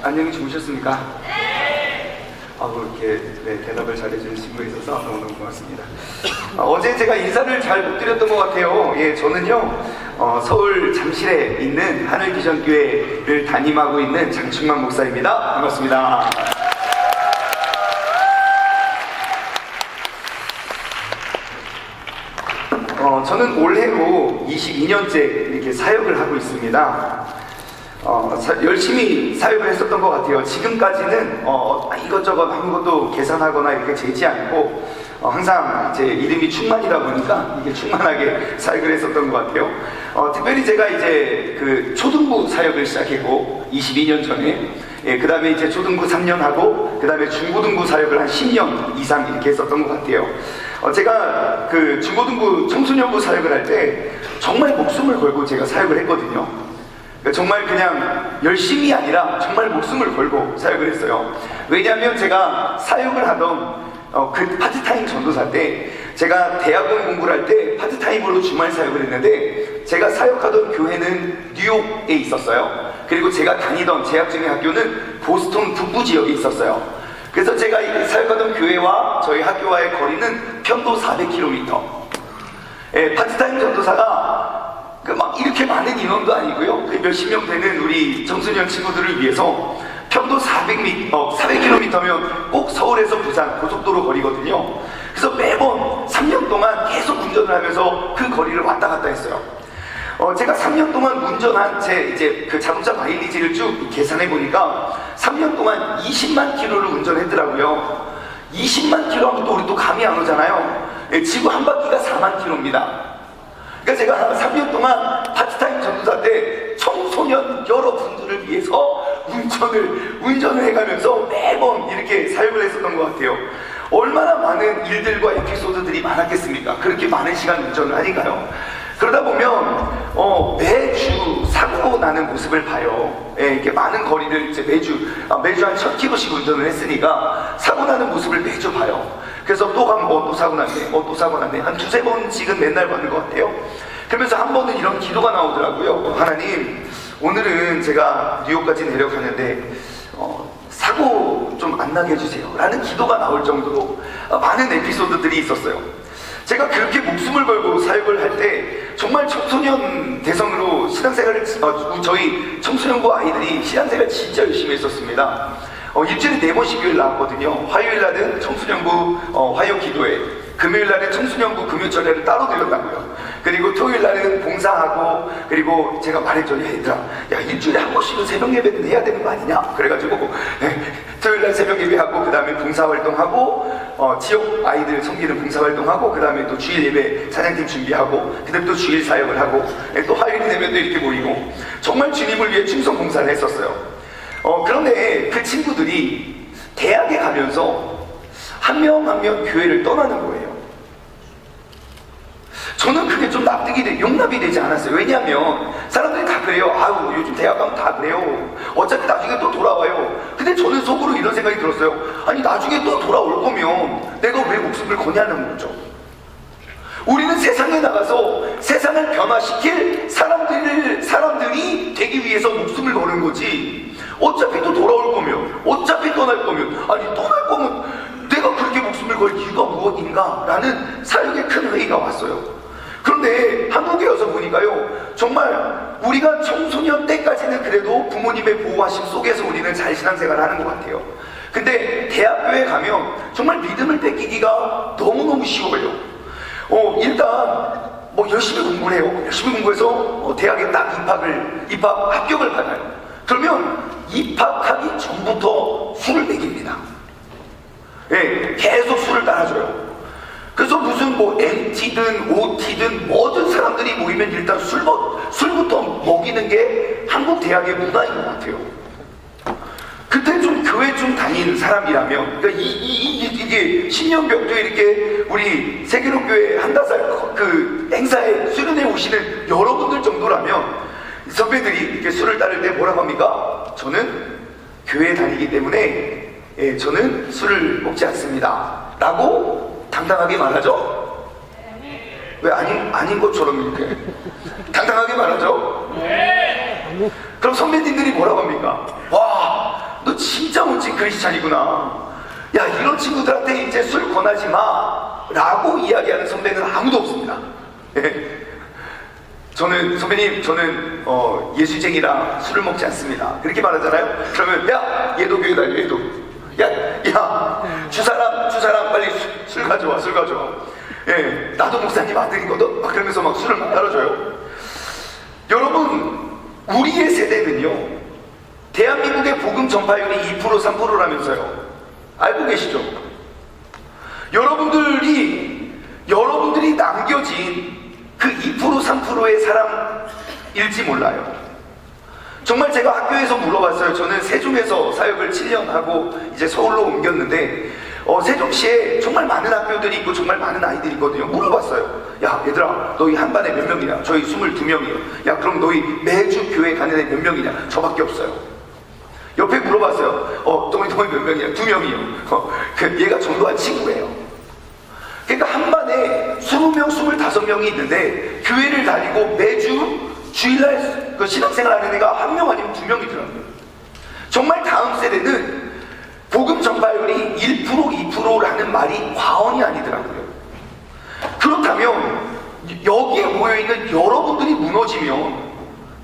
안녕히 주무셨습니까? 그렇게 대답을 잘해주는 친구가 있어서 너무너무 고맙습니다. 어제 제가 인사를 잘 못 드렸던 것 같아요. 저는요 서울 잠실에 있는 하늘비전교회를 담임하고 있는 장충만 목사입니다. 반갑습니다. 저는 올해로 22년째 이렇게 사역을 하고 있습니다. 열심히 사역을 했었던 것 같아요. 지금까지는 이것저것 아무것도 계산하거나 이렇게 재지 않고 항상 제 이름이 충만이다 보니까 이게 충만하게 사역을 했었던 것 같아요. 특별히 제가 이제 그 초등부 사역을 시작했고 22년 전에 그 다음에 이제 초등부 3년 하고 그 다음에 중고등부 사역을 한 10년 이상 이렇게 했었던 것 같아요. 제가 그 중고등부 청소년부 사역을 할 때 정말 목숨을 걸고 제가 사역을 했거든요. 정말 그냥 열심히 아니라 정말 목숨을 걸고 사역을 했어요. 왜냐하면 제가 사역을 하던 그 파트타임 전도사 때 제가 대학원 공부를 할 때 파트타임으로 주말 사역을 했는데 제가 사역하던 교회는 뉴욕에 있었어요. 그리고 제가 다니던 재학 중의 학교는 보스턴 북부 지역에 있었어요. 그래서 제가 사역하던 교회와 저희 학교와의 거리는 편도 400km. 파트타임 전도사가 막 이렇게 많은 인원도 아니고요. 몇십 명 되는 우리 청소년 친구들을 위해서 편도 400km면 꼭 서울에서 부산 고속도로 거리거든요. 그래서 매번 3년 동안 계속 운전을 하면서 그 거리를 왔다 갔다 했어요. 제가 3년 동안 운전한 제 이제 그 자동차 마일리지를 쭉 계산해 보니까 3년 동안 20만 킬로를 운전했더라고요. 20만 킬로 하면 또 우리 또 감이 안 오잖아요. 지구 한 바퀴가 4만 킬로입니다. 그러니까 제가 3년 동안 파트타임 전도사 때 청소년 여러분들을 위해서 운전을 해가면서 매번 이렇게 사역을 했었던 것 같아요. 얼마나 많은 일들과 에피소드들이 많았겠습니까? 그렇게 많은 시간 운전을 하니까요. 그러다 보면 매주 사고 나는 모습을 봐요. 이렇게 많은 거리를 이제 매주 한 1000km씩 운전을 했으니까 사고 나는 모습을 매주 봐요. 그래서 또 가면 또 사고 났네, 또 사고 났네. 한 두세 번씩은 맨날 받는 것 같아요. 그러면서 한 번은 이런 기도가 나오더라고요. 하나님, 오늘은 제가 뉴욕까지 내려가는데 사고 좀 안 나게 해주세요 라는 기도가 나올 정도로 많은 에피소드들이 있었어요. 제가 그렇게 목숨을 걸고 사역을 할 때 정말 청소년 대상으로 신앙생활을 저희 청소년부 아이들이 신앙생활을 진짜 열심히 했었습니다. 일주일에 4번씩 교회를 나왔거든요. 화요일 날은 청소년부 화요 기도회, 금요일 날은 청소년부 금요철회를 따로 드렸다고요. 그리고 토요일 날은 봉사하고, 그리고 제가 말했죠. 얘들아, 야, 일주일에 한 번씩은 새벽 예배는 해야 되는 거 아니냐? 그래가지고 토요일 날 새벽 예배하고, 그 다음에 봉사활동하고, 지역 아이들 섬기는 봉사활동하고, 그 다음에 또 주일 예배 찬양팀 준비하고, 그 다음에 또 주일 사역을 하고, 또 화요일이 되면 또 이렇게 모이고, 정말 주님을 위해 충성 봉사를 했었어요. 그런데 그 친구들이 대학에 가면서 한 명 한 명 교회를 떠나는 거예요. 저는 그게 좀 용납이 되지 않았어요. 왜냐하면 사람들이 다 그래요. 아유, 요즘 대학 가면 다 그래요. 어차피 나중에 또 돌아와요. 근데 저는 속으로 이런 생각이 들었어요. 아니, 나중에 또 돌아올 거면 내가 왜 목숨을 거냐는 거죠. 우리는 세상에 나가서 세상을 변화시킬 사람들이 되기 위해서 목숨을 거는 거지. 어차피 또 돌아올 거면, 어차피 떠날 거면, 아니, 떠날 거면 내가 그렇게 목숨을 걸 이유가 무엇인가? 라는 사역의 큰 회의가 왔어요. 그런데 한국에 와서 보니까요, 정말 우리가 청소년 때까지는 그래도 부모님의 보호하심 속에서 우리는 잘 신앙생활을 하는 것 같아요. 근데 대학교에 가면 정말 믿음을 뺏기기가 너무너무 쉬워요. 일단 열심히 공부를 해요. 열심히 공부해서 대학에 딱 합격을 받아요. 그러면 입학하기 전부터 술을 먹입니다. 계속 술을 따라줘요. 그래서 무슨 MT든 OT든 모든 사람들이 모이면 일단 술부터 먹이는 게 한국 대학의 문화인 것 같아요. 그때 좀 교회 좀 다니는 사람이라면, 그러니까 이게 신년병도에 이렇게 우리 세계로교회 한다살 그 행사에 수련회 오시는 여러분들 정도라면 선배들이 이렇게 술을 따를 때 뭐라고 합니까? 저는 교회에 다니기 때문에 저는 술을 먹지 않습니다 라고 당당하게 말하죠? 왜 아닌 것처럼 이렇게 당당하게 말하죠? 그럼 선배님들이 뭐라고 합니까? 와, 크리스찬이구나. 야, 이런 친구들한테 이제 술 권하지 마 라고 이야기하는 선배는 아무도 없습니다. 예. 선배님, 저는 예수쟁이라 술을 먹지 않습니다, 그렇게 말하잖아요. 그러면 야, 얘도 교회 다녀, 얘도. 야, 주사람 빨리 술 가져와, 술 가져와. 예, 나도 목사님 아들이거든. 막 그러면서 막 술을 막 따라줘요. 여러분, 우리의 세대는요, 대한민국의 복음 전파율이 2% 3%라면서요. 알고 계시죠? 여러분들이 남겨진 그 2% 3%의 사람일지 몰라요. 정말 제가 학교에서 물어봤어요. 저는 세종에서 사역을 7년 하고 이제 서울로 옮겼는데 세종시에 정말 많은 학교들이 있고 정말 많은 아이들이 있거든요. 물어봤어요. 야, 얘들아, 너희 한 반에 몇 명이냐? 저희 22명이요. 야, 그럼 너희 매주 교회 가는 애 몇 명이냐? 저밖에 없어요. 옆에 물어봤어요. 너희 몇 명이냐? 2명이요. 얘가 전도한 친구예요. 그러니까 한 반에 20명, 25명이 있는데 교회를 다니고 매주 주일날 그 신앙생활 하는 애가 1명 아니면 2명이더라고요. 정말 다음 세대는 복음 전파율이 1%, 2%라는 말이 과언이 아니더라고요. 그렇다면 여기에 모여있는 여러분들이 무너지면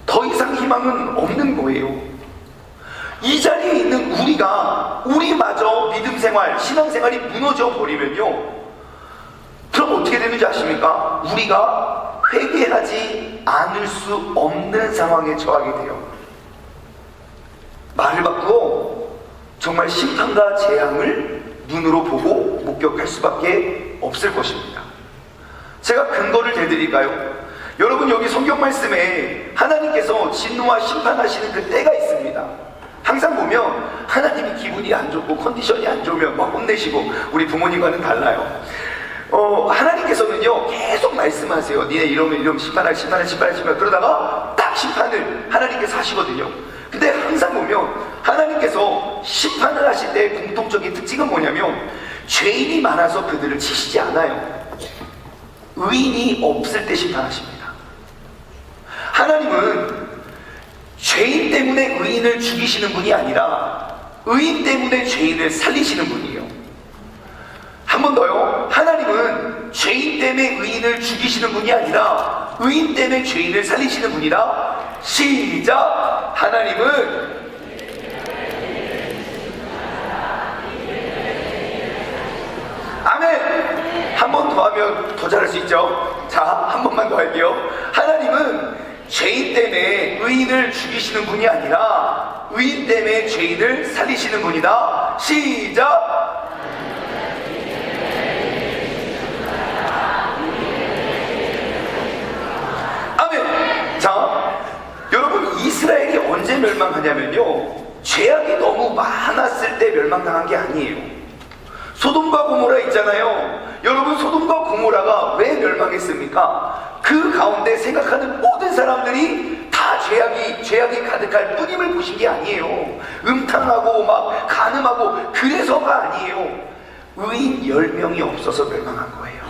더 이상 희망은 없는 거예요. 이 자리에 있는 우리마저 믿음생활, 신앙생활이 무너져 버리면요, 그럼 어떻게 되는지 아십니까? 우리가 회개하지 않을 수 없는 상황에 처하게 돼요. 말을 바꾸어 정말 심판과 재앙을 눈으로 보고 목격할 수밖에 없을 것입니다. 제가 근거를 대드릴까요? 여러분, 여기 성경 말씀에 하나님께서 진노와 심판하시는 그 때가 있습니다. 항상 보면 하나님이 기분이 안 좋고 컨디션이 안 좋으면 막 혼내시고, 우리 부모님과는 달라요. 하나님께서는요 계속 말씀하세요. 니네 이러면 심판하시면, 그러다가 딱 심판을 하나님께서 하시거든요. 근데 항상 보면 하나님께서 심판을 하실 때 공통적인 특징은 뭐냐면, 죄인이 많아서 그들을 치시지 않아요. 의인이 없을 때 심판하십니다. 하나님은 죄인 때문에 의인을 죽이시는 분이 아니라 의인 때문에 죄인을 살리시는 분이에요. 한 번 더요. 하나님은 죄인 때문에 의인을 죽이시는 분이 아니라 의인 때문에 죄인을 살리시는 분이라. 시작! 하나님은 아멘! 한 번 더 하면 더 잘할 수 있죠? 자, 한 번만 더 할게요. 하나님은 죄인 때문에 의인을 죽이시는 분이 아니라 의인 때문에 죄인을 살리시는 분이다. 시작! 아멘! 자, 여러분, 이스라엘이 언제 멸망하냐면요, 죄악이 너무 많았을 때 멸망당한 게 아니에요. 소돔과 고모라 있잖아요. 여러분, 소돔과 고모라가 왜 멸망했습니까? 그 가운데 생각하는 모든 사람들이 다 죄악이 가득할 뿐임을 보신 게 아니에요. 음탕하고 막 간음하고 그래서가 아니에요. 의인 10명이 없어서 멸망한 거예요.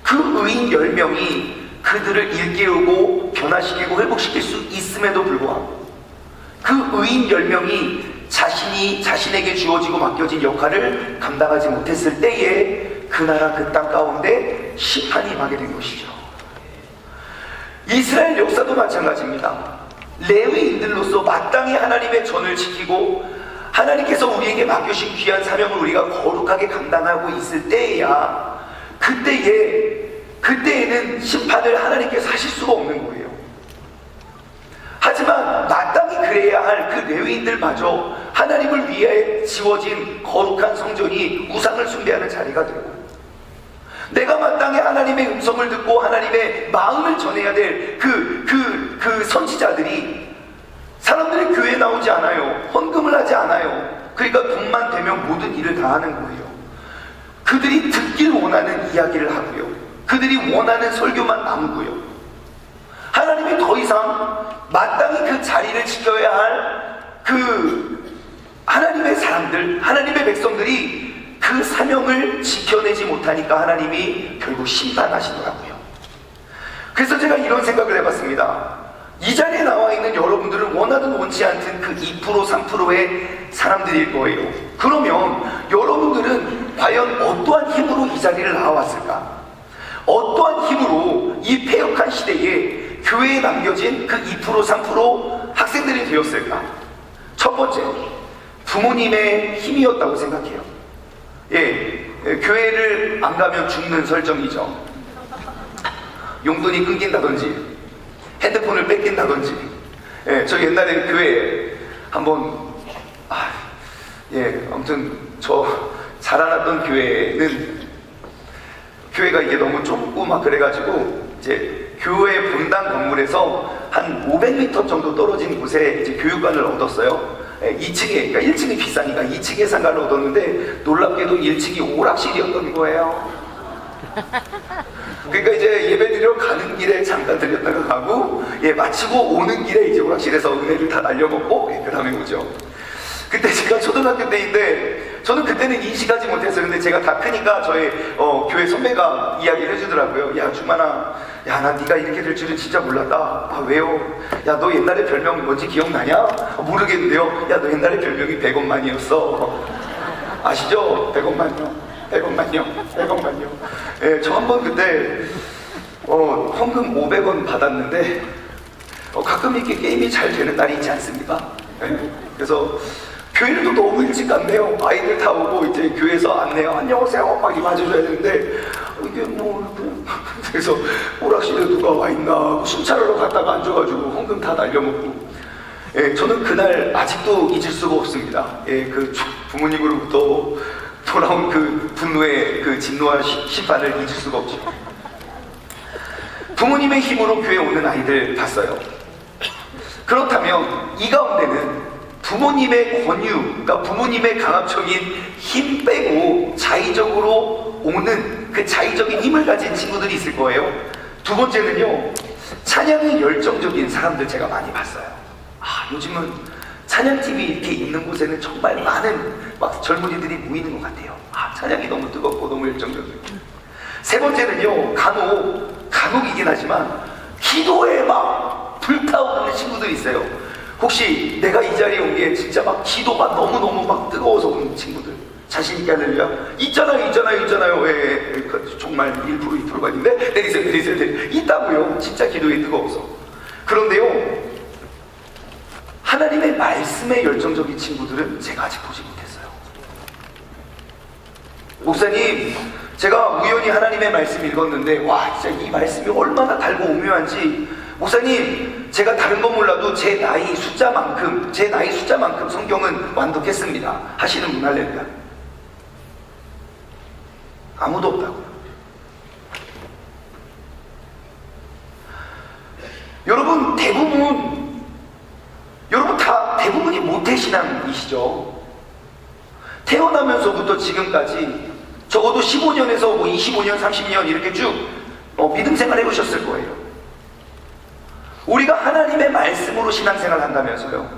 그 의인 10명이 그들을 일깨우고 변화시키고 회복시킬 수 있음에도 불구하고 그 의인 10명이 자신에게 주어지고 맡겨진 역할을 감당하지 못했을 때에 그 나라 그 땅 가운데 심판이 임하게 된 것이죠. 이스라엘 역사도 마찬가지입니다. 레위인들로서 마땅히 하나님의 전을 지키고 하나님께서 우리에게 맡겨신 귀한 사명을 우리가 거룩하게 감당하고 있을 때에야 그때에는 심판을 하나님께서 하실 수가 없는 거예요. 하지만 마땅히 그래야 할 그 레위인들마저 하나님을 위해 지어진 거룩한 성전이 우상을 숭배하는 자리가 되고, 내가 마땅히 하나님의 음성을 듣고 하나님의 마음을 전해야 될 그 선지자들이 사람들이 교회에 나오지 않아요. 헌금을 하지 않아요. 그러니까 돈만 되면 모든 일을 다 하는 거예요. 그들이 듣길 원하는 이야기를 하고요, 그들이 원하는 설교만 남고요. 하나님이 더 이상 마땅히 그 자리를 지켜야 할 하나님의 사람들, 하나님의 백성들이 그 사명을 지켜내지 못하니까 하나님이 결국 심판하시더라고요. 그래서 제가 이런 생각을 해봤습니다. 이 자리에 나와 있는 여러분들은 원하든 원치 않든 그 2% 3%의 사람들일 거예요. 그러면 여러분들은 과연 어떠한 힘으로 이 자리를 나와왔을까? 어떠한 힘으로 이 폐역한 시대에 교회에 남겨진 그 2% 3% 학생들이 되었을까? 첫 번째, 부모님의 힘이었다고 생각해요. 교회를 안 가면 죽는 설정이죠. 용돈이 끊긴다든지 핸드폰을 뺏긴다든지. 저 옛날에 교회에 한번 아무튼 저 자라났던 교회는 교회가 이게 너무 좁고 막 그래가지고 이제 교회 본당 건물에서 한 500m 정도 떨어진 곳에 이제 교육관을 얻었어요. 2층에, 그러니까 1층이 비싸니까 2층에 상가를 얻었는데 놀랍게도 1층이 오락실이었던 거예요. 그러니까 이제 예배드리러 가는 길에 잠깐 들렸다가 가고, 마치고 오는 길에 이제 오락실에서 은혜를 다 날려먹고, 그 다음에 오죠. 그때 제가 초등학교 때인데, 저는 그때는 인식하지 못했어요. 근데 제가 다 크니까 저희 교회 선배가 이야기를 해주더라고요. 야, 주만아, 야, 나 네가 이렇게 될 줄은 진짜 몰랐다. 아, 왜요? 야, 너 옛날에 별명 뭔지 기억나냐? 모르겠는데요. 야, 너 옛날에 별명이 100원만이었어. 아시죠? 100원만요. 100원만요. 저 한 번 그때 헌금 500원 받았는데 가끔 이렇게 게임이 잘 되는 날이 있지 않습니까? 그래서 교회를 또 너무 일찍 갔네요. 아이들 다 오고 이제 교회에서 안내요. 안녕하세요. 막 맞아줘야 되는데 이게 뭐 그래서 오락실에 누가 와 있나 순찰하러 갔다가 앉아가지고 헌금 다 날려먹고. 저는 그날 아직도 잊을 수가 없습니다. 그 부모님으로부터 돌아온 그 분노의 그 진노와 심판을 잊을 수가 없죠. 부모님의 힘으로 교회에 오는 아이들 봤어요. 그렇다면 이 가운데는 부모님의 권유, 그러니까 부모님의 강압적인 힘 빼고 자의적으로 오는 그 자의적인 힘을 가진 친구들이 있을 거예요. 두 번째는요, 찬양에 열정적인 사람들 제가 많이 봤어요. 요즘은 찬양팀이 이렇게 있는 곳에는 정말 많은 막 젊은이들이 모이는 것 같아요. 찬양이 너무 뜨겁고 너무 열정적이고. 세 번째는요, 간혹이긴 하지만 기도에 막 불타오르는 친구들이 있어요. 혹시 내가 이 자리에 온 게 진짜 막 기도가 너무너무 막 뜨거워서 온 친구들 자신있게 할렐루야? 있잖아요. 정말 1% 2%가 있는데 내리세요. 있다고요. 진짜 기도에 뜨거워서. 그런데요, 하나님의 말씀에 열정적인 친구들은 제가 아직 보지 못했어요. 목사님, 제가 우연히 하나님의 말씀 읽었는데 와, 진짜 이 말씀이 얼마나 달고 오묘한지. 목사님, 제가 다른 건 몰라도 제 나이 숫자만큼 성경은 완독했습니다 하시는 분 할렐루야? 아무도 없다고요. 여러분 대부분이 모태신앙이시죠. 태어나면서부터 지금까지 적어도 15년에서 25년, 30년 이렇게 쭉 믿음 생활 해보셨을 거예요. 우리가 하나님의 말씀으로 신앙생활 한다면서요.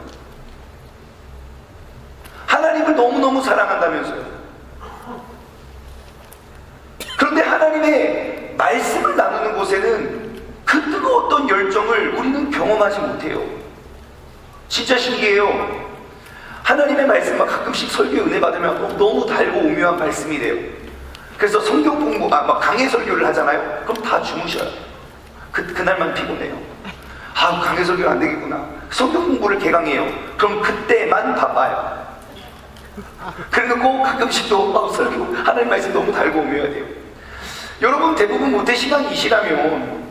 하나님을 너무너무 사랑한다면서요. 그런데 하나님의 말씀을 나누는 곳에는 그 뜨거웠던 열정을 우리는 경험하지 못해요. 진짜 신기해요. 하나님의 말씀만 가끔씩 설교 은혜 받으면 너무 달고 오묘한 말씀이 돼요. 그래서 성경 공부, 강해 설교를 하잖아요. 그럼 다 주무셔요. 그날만 피곤해요. 강해 설교가 안 되겠구나. 성경 공부를 개강해요. 그럼 그때만 바빠요. 그래놓고 가끔씩 또 설교, 하나님 말씀 너무 달고 오묘해야 돼요. 여러분 대부분 모태신앙이시라면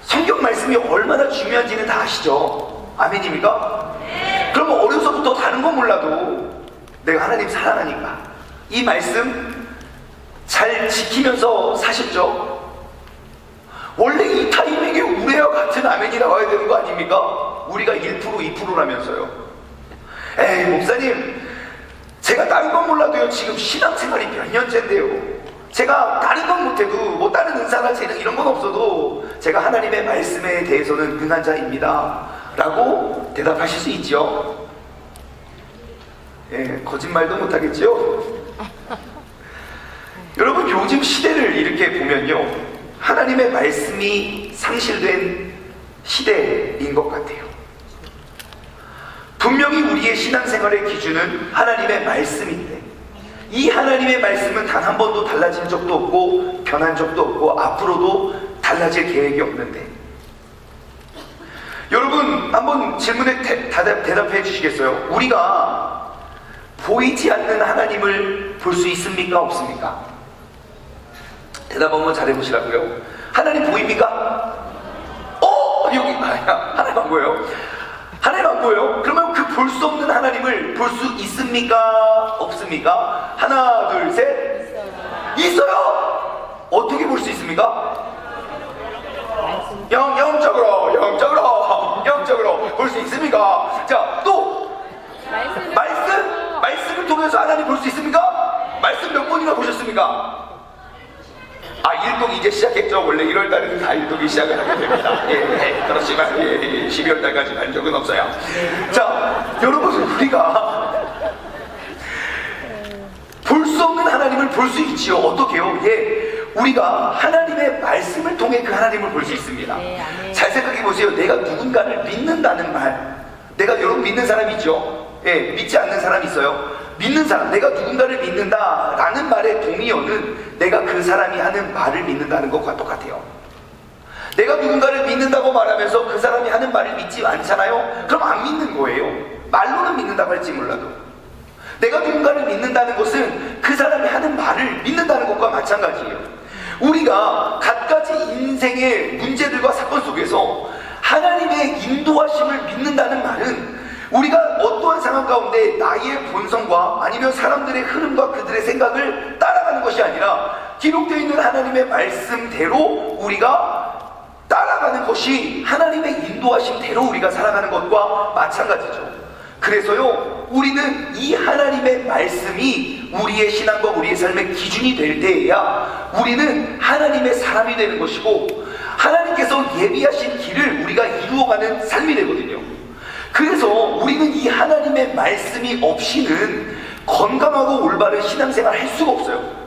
성경 말씀이 얼마나 중요한지는 다 아시죠? 아멘입니까? 그럼 어려서부터 다른 건 몰라도 내가 하나님 사랑하니까 이 말씀 잘 지키면서 사셨죠? 원래 이 타이밍에 우레와 같은 아멘이 나와야 되는 거 아닙니까? 우리가 1% 2%라면서요. 목사님, 제가 다른 건 몰라도요, 지금 신앙생활이 몇 년째인데요, 제가 다른 건 못해도 다른 은사나 재능 이런 건 없어도 제가 하나님의 말씀에 대해서는 능한 자입니다 라고 대답하실 수 있죠. 거짓말도 못하겠죠. 여러분, 요즘 시대를 이렇게 보면요, 하나님의 말씀이 상실된 시대인 것 같아요. 분명히 우리의 신앙생활의 기준은 하나님의 말씀인데 이 하나님의 말씀은 단 한 번도 달라진 적도 없고 변한 적도 없고 앞으로도 달라질 계획이 없는데, 여러분 한번 질문에 대답해 주시겠어요? 우리가 보이지 않는 하나님을 볼 수 있습니까? 없습니까? 대답 한번 잘해보시라고요. 하나님 보입니까? 여기 하나님 안 보여요? 하나님 안 보여요? 그러면 그 볼 수 없는 하나님을 볼 수 있습니까? 없습니까? 하나 둘 셋. 있어요. 어떻게 볼 수 있습니까? 영적으로 볼 수 있습니까? 자, 또 말씀을 통해서 하나님 볼 수 있습니까? 말씀 몇 번이나 보셨습니까? 일독 이제 시작했죠. 원래 1월달에는 다 일독이 시작을 하게 됩니다. 그렇지만 12월달까지 간 적은 없어요. 자, 여러분, 우리가 볼 수 없는 하나님을 볼 수 있지요. 어떻게요? 우리가 하나님의 말씀을 통해 그 하나님을 볼 수 있습니다. 잘 생각해 보세요. 내가 누군가를 믿는다는 말, 내가 여러분 믿는 사람 있죠? 믿지 않는 사람 있어요? 믿는 사람, 내가 누군가를 믿는다라는 말의 동의어는 내가 그 사람이 하는 말을 믿는다는 것과 똑같아요. 내가 누군가를 믿는다고 말하면서 그 사람이 하는 말을 믿지 않잖아요? 그럼 안 믿는 거예요. 말로는 믿는다고 할지 몰라도. 내가 누군가를 믿는다는 것은 그 사람이 하는 말을 믿는다는 것과 마찬가지예요. 우리가 갖가지 인생의 문제들과 사건 속에서 하나님의 인도하심을 믿는다는 말은 우리가 어떠한 상황 가운데 나의 본성과 아니면 사람들의 흐름과 그들의 생각을 따라가는 것이 아니라 기록되어 있는 하나님의 말씀대로 우리가 따라가는 것이 하나님의 인도하심대로 우리가 살아가는 것과 마찬가지죠. 그래서요, 우리는 이 하나님의 말씀이 우리의 신앙과 우리의 삶의 기준이 될 때에야 우리는 하나님의 사람이 되는 것이고 하나님께서 예비하신 길을 우리가 이루어가는 삶이 되거든요. 그래서 우리는 이 하나님의 말씀이 없이는 건강하고 올바른 신앙생활을 할 수가 없어요.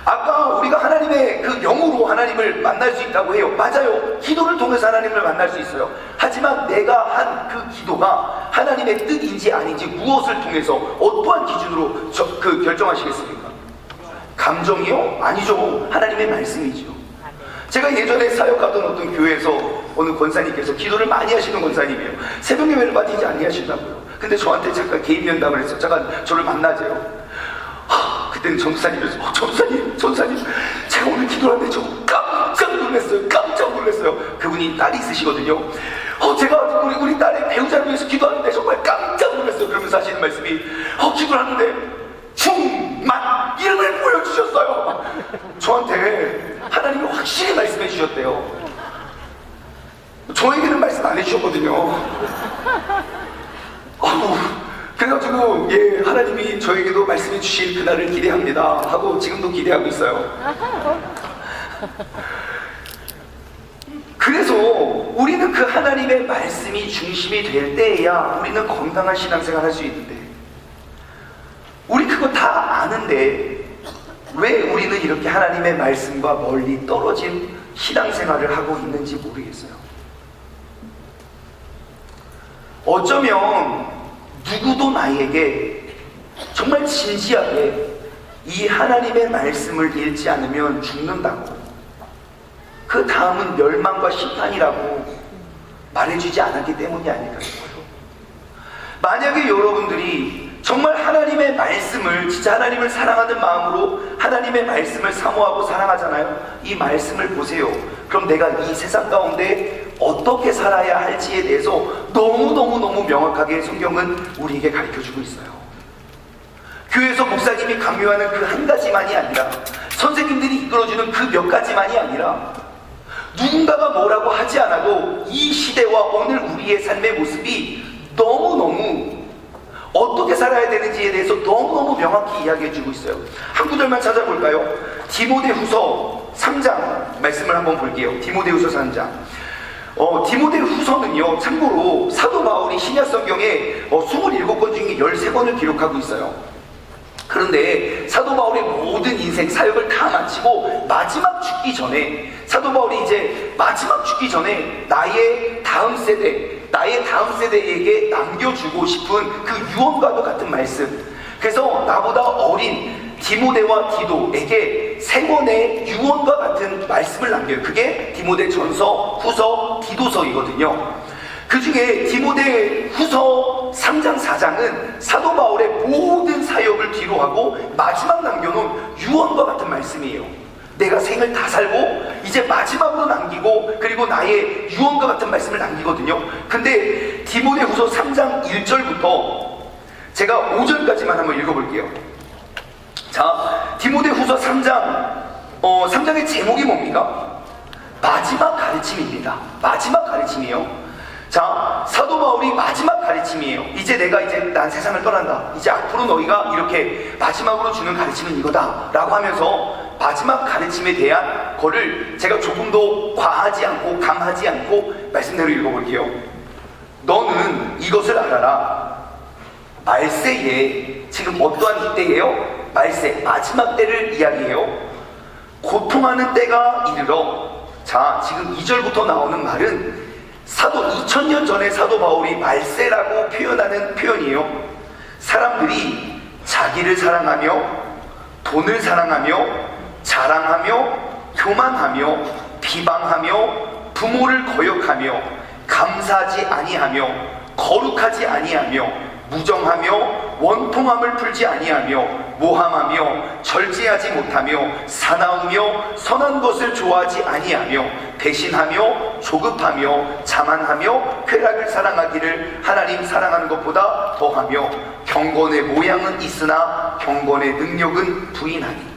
아까 우리가 하나님의 그 영으로 하나님을 만날 수 있다고 해요. 맞아요. 기도를 통해서 하나님을 만날 수 있어요. 하지만 내가 한 그 기도가 하나님의 뜻인지 아닌지 무엇을 통해서 어떠한 기준으로 결정하시겠습니까? 감정이요? 아니죠. 하나님의 말씀이죠. 제가 예전에 사역하던 어떤 교회에서 어느 권사님께서 기도를 많이 하시는 권사님이에요. 새벽 예배를 빠지지 아니하신다고요. 근데 저한테 잠깐 개인 면담을 해서 잠깐 저를 만나재요. 그때는 전사님이었어요. 전사님, 제가 오늘 기도를 하는데 저 깜짝 놀랐어요. 그분이 딸이 있으시거든요. 제가 우리 딸의 배우자를 위해서 기도하는데 정말 깜짝 놀랐어요. 그러면서 하시는 말씀이 기도를 하는데 충만 이름을 보여주셨어요. 저한테 하나님이 확실히 말씀해 주셨대요. 저에게는 말씀 안 해주셨거든요. 그래가지고 하나님이 저에게도 말씀해 주실 그날을 기대합니다 하고 지금도 기대하고 있어요. 그래서 우리는 그 하나님의 말씀이 중심이 될 때에야 우리는 건강한 신앙생활 할 수 있는데, 우리 그거 다 아는데 왜 우리는 이렇게 하나님의 말씀과 멀리 떨어진 신앙생활을 하고 있는지 모르겠어요. 어쩌면 누구도 나에게 정말 진지하게 이 하나님의 말씀을 읽지 않으면 죽는다고, 그 다음은 멸망과 심판이라고 말해주지 않았기 때문이 아닐까 싶어요. 만약에 여러분들이 정말 하나님의 말씀을, 진짜 하나님을 사랑하는 마음으로 하나님의 말씀을 사모하고 사랑하잖아요. 이 말씀을 보세요. 그럼 내가 이 세상 가운데 어떻게 살아야 할지에 대해서 너무너무 명확하게 성경은 우리에게 가르쳐주고 있어요. 교회에서 목사님이 강요하는 그 한 가지만이 아니라, 선생님들이 이끌어주는 그 몇 가지만이 아니라, 누군가가 뭐라고 하지 않아도 이 시대와 오늘 우리의 삶의 모습이 너무너무 어떻게 살아야 되는지에 대해서 너무너무 명확히 이야기해주고 있어요. 한 구절만 찾아볼까요? 디모데후서 3장 말씀을 한번 볼게요. 디모데후서 3장. 디모데후서는요, 참고로 사도 바울이 신약 성경에 27권 중에 13권을 기록하고 있어요. 그런데 사도 바울의 모든 인생 사역을 다 마치고 마지막 죽기 전에, 사도 바울이 이제 마지막 죽기 전에 나의 다음 세대에게 남겨주고 싶은 그 유언과도 같은 말씀, 그래서 나보다 어린 디모데와 디도에게 세 권의 유언과 같은 말씀을 남겨요. 그게 디모데 전서, 후서, 디도서이거든요. 그 중에 디모데 후서 3장 4장은 사도 바울의 모든 사역을 뒤로하고 마지막 남겨놓은 유언과 같은 말씀이에요. 내가 생을 다 살고 이제 마지막으로 남기고, 그리고 나의 유언과 같은 말씀을 남기거든요. 근데 디모데 후서 3장 1절부터 제가 5절까지만 한번 읽어볼게요. 자, 디모데 후서 3장의 제목이 뭡니까? 마지막 가르침입니다. 마지막 가르침이에요. 자, 사도 바울이 마지막 가르침이에요. 난 세상을 떠난다. 이제 앞으로 너희가 이렇게 마지막으로 주는 가르침은 이거다 라고 하면서 마지막 가르침에 대한 거를 제가 조금 더 과하지 않고 감하지 않고 말씀대로 읽어볼게요. 너는 이것을 알아라. 말세에, 지금 어떠한 때예요? 말세, 마지막 때를 이야기해요. 고통하는 때가 이르러. 자, 지금 2절부터 나오는 말은 2000년 전에 사도 바울이 말세라고 표현하는 표현이에요. 사람들이 자기를 사랑하며 돈을 사랑하며 자랑하며 교만하며 비방하며 부모를 거역하며 감사하지 아니하며 거룩하지 아니하며 무정하며 원통함을 풀지 아니하며 모함하며 절제하지 못하며 사나우며 선한 것을 좋아하지 아니하며 배신하며 조급하며 자만하며 쾌락을 사랑하기를 하나님 사랑하는 것보다 더하며 경건의 모양은 있으나 경건의 능력은 부인하니.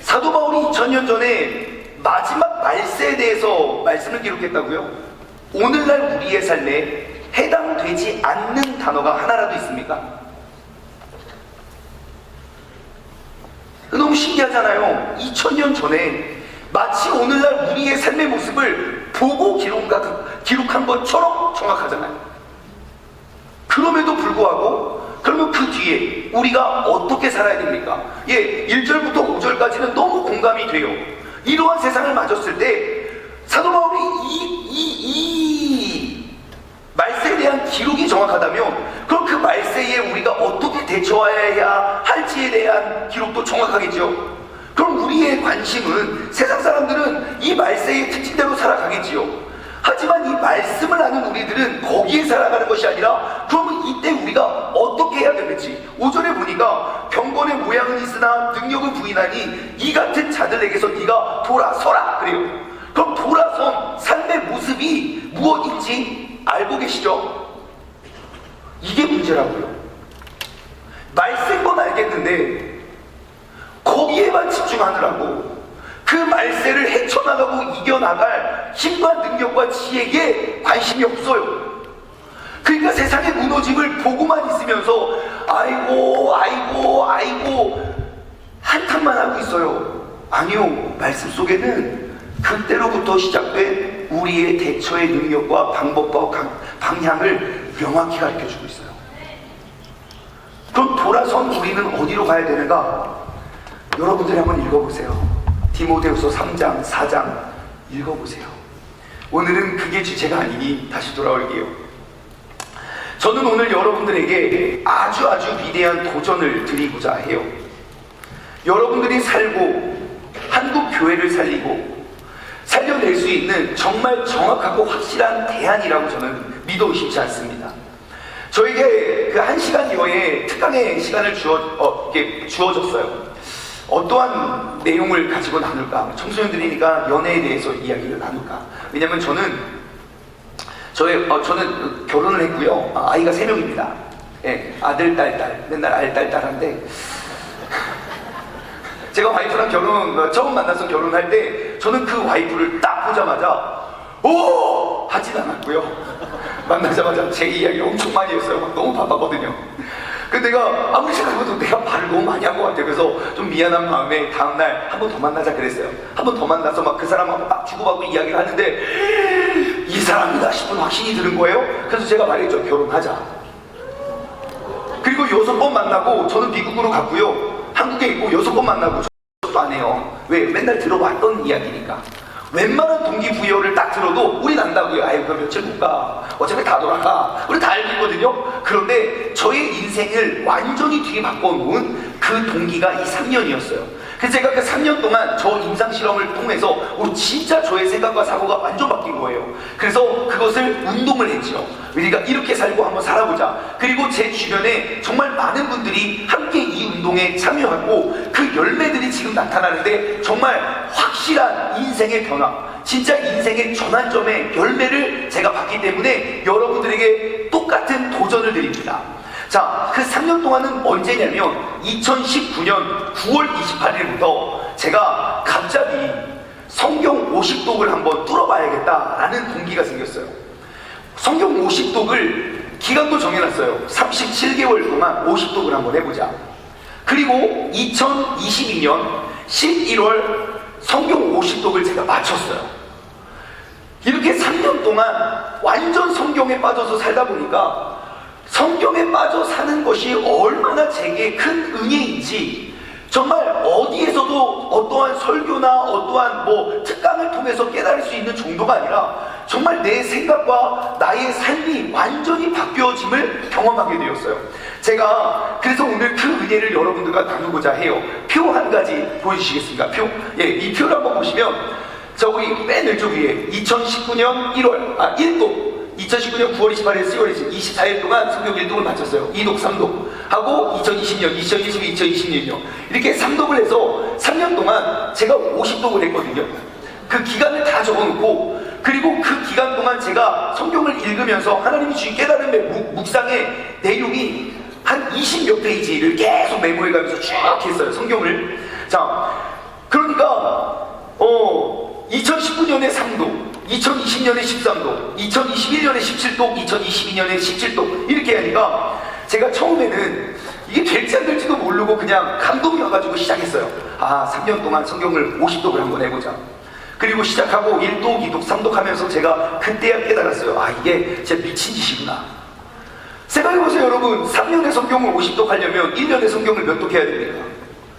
사도 바울이 2000년 전에 마지막 말세에 대해서 말씀을 기록했다고요? 오늘날 우리의 삶에 해당되지 않는 단어가 하나라도 있습니까? 너무 신기하잖아요. 2000년 전에 마치 오늘날 우리의 삶의 모습을 보고 기록한 것처럼 정확하잖아요. 그럼에도 불구하고, 그러면 그 뒤에 우리가 어떻게 살아야 됩니까? 1절부터 5절까지는 너무 공감이 돼요. 이러한 세상을 맞았을 때 사도 바울이 이 말세에 대한 기록이 정확하다면, 그럼 그 말세에 우리가 어떻게 대처해야 할지에 대한 기록도 정확하겠죠. 그럼 우리의 관심은, 세상 사람들은 이 말세의 특징대로 살아가겠지요. 하지만 이 말씀을 아는 우리들은 거기에 살아가는 것이 아니라, 그러면 이때 우리가 어떻게 해야 되는지 5절에 보니까 경건의 모양은 있으나 능력은 부인하니 이 같은 자들에게서 네가 돌아서라 그래요. 그럼 돌아선 삶의 모습이 무엇인지 알고 계시죠? 이게 문제라고요. 말세인 건 알겠는데 거기에만 집중하느라고 그 말세를 헤쳐나가고 이겨나갈 힘과 능력과 지혜에 관심이 없어요. 그러니까 세상의 무너짐을 보고만 있으면서 아이고 한탄만 하고 있어요. 아니요, 말씀 속에는 그때로부터 시작된 우리의 대처의 능력과 방법과 방향을 명확히 가르쳐주고 있어요. 그럼 돌아선 우리는 어디로 가야 되는가? 여러분들이 한번 읽어보세요. 디모데후서 3장 4장 읽어보세요. 오늘은 그게 주제가 아니니 다시 돌아올게요. 저는 오늘 여러분들에게 아주 위대한 도전을 드리고자 해요. 여러분들이 살고 한국 교회를 살리고 살려낼 수 있는 정말 정확하고 확실한 대안이라고 저는 믿어 의심치 않습니다. 저에게 그 1시간 이후에 특강의 시간을 주어졌어요. 어떠한 내용을 가지고 나눌까? 청소년들이니까 연애에 대해서 이야기를 나눌까? 왜냐면 저는 결혼을 했고요. 아이가 3명입니다. 예, 아들, 딸. 맨날 알딸딸한데 제가 와이프랑 처음 만나서 결혼할 때 저는 그 와이프를 딱 보자마자 오! 하진 않았고요. 만나자마자 제 이야기를 엄청 많이 했어요. 막 너무 바빴거든요. 근데 내가 아무리 생각해도 내가 말을 너무 많이 한 것 같아요. 그래서 좀 미안한 마음에 다음날 한 번 더 만나자 그랬어요. 한 번 더 만나서 막 그 사람하고 막 주고받고 이야기를 하는데 이 사람이다 싶은 확신이 드는 거예요. 그래서 제가 말했죠. 결혼하자. 그리고 6번 만나고 저는 미국으로 갔고요. 한국에 있고 6번 만나고 저도 안 해요. 왜? 맨날 들어왔던 이야기니까. 웬만한 동기부여를 딱 들어도 우린 안다고요. 아유, 그 며칠 못 가. 어차피 다 돌아가. 우리 다 알고 있거든요. 그런데 저의 인생을 완전히 뒤에 바꿔놓은 그 동기가 이 3년이었어요. 그래서 제가 그 3년 동안 저 임상실험을 통해서 진짜 저의 생각과 사고가 완전 바뀐 거예요. 그래서 그것을 운동을 했죠. 우리가 이렇게 살고 한번 살아보자. 그리고 제 주변에 정말 많은 분들이 함께 이 운동에 참여하고 그 열매들이 지금 나타나는데 정말 확실한 인생의 변화, 진짜 인생의 전환점의 열매를 제가 봤기 때문에 여러분들에게 똑같은 도전을 드립니다. 자, 그 3년 동안은 언제냐면 2019년 9월 28일부터 제가 갑자기 성경 50독을 한번 뚫어봐야겠다라는 동기가 생겼어요. 성경 50독을 기간도 정해놨어요. 37개월 동안 50독을 한번 해보자. 그리고 2022년 11월 성경 50독을 제가 마쳤어요. 이렇게 3년 동안 완전 성경에 빠져서 살다 보니까 성경에 빠져 사는 것이 얼마나 제게 큰 은혜인지 정말 어디에서도 어떠한 설교나 어떠한 특강을 통해서 깨달을 수 있는 정도가 아니라 정말 내 생각과 나의 삶이 완전히 바뀌어짐을 경험하게 되었어요. 제가 그래서 오늘 그 은혜를 여러분들과 나누고자 해요. 표 한 가지 보여주시겠습니까? 표? 예, 이 표를 한번 보시면 저기 맨 왼쪽 위에 2019년 1독 2019년 9월 28일, 10월 24일 동안 성경 1독을 마쳤어요. 2독, 3독 하고 2020년, 2022, 2026년 이렇게 3독을 해서 3년 동안 제가 50독을 했거든요. 그 기간을 다 적어놓고 그리고 그 기간 동안 제가 성경을 읽으면서 하나님이 주신 깨달음의 묵상의 내용이 한 20몇 페이지를 계속 메모해가면서 쭉 했어요. 성경을. 자, 그러니까 2019년에 3독 2020년에 13독, 2021년에 17독, 2022년에 17독 이렇게 하니까 제가 처음에는 이게 될지 안 될지도 모르고 그냥 감동이 와가지고 시작했어요. 3년 동안 성경을 50독을 한번 해보자. 그리고 시작하고 1독, 2독, 3독 하면서 제가 그때야 깨달았어요. 이게 진짜 미친 짓이구나. 생각해보세요 여러분. 3년의 성경을 50독 하려면 1년의 성경을 몇 독 해야 됩니까?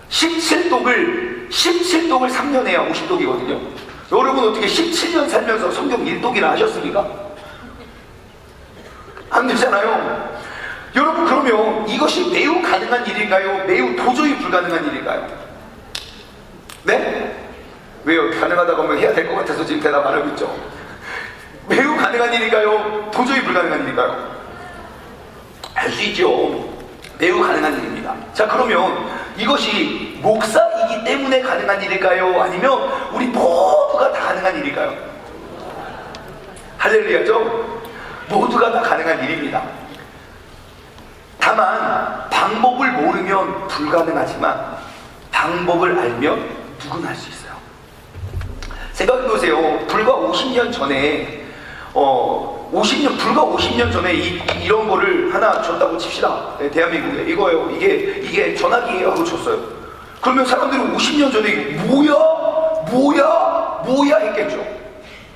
17독을 3년 해야 50독이거든요. 여러분 어떻게 17년 살면서 성경 1독이나 하셨습니까? 안 되잖아요. 여러분 그러면 이것이 매우 가능한 일인가요? 매우 도저히 불가능한 일인가요? 네? 왜요? 가능하다고 하면 해야 될 것 같아서 지금 대답 안 하고 있죠. 매우 가능한 일인가요? 도저히 불가능한 일인가요? 알 수 있죠. 매우 가능한 일입니다. 자, 그러면 이것이 목사이기 때문에 가능한 일일까요? 아니면 우리 모두가 다 가능한 일일까요? 할렐루야죠? 모두가 다 가능한 일입니다. 다만 방법을 모르면 불가능하지만 방법을 알면 누구나 할 수 있어요. 생각해보세요. 불과 50년 전에 불과 50년 전에 이런 거를 하나 줬다고 칩시다. 네, 대한민국에 이거예요. 이게 전화기예요 하고 줬어요. 그러면 사람들이 50년 전에 뭐야 했겠죠.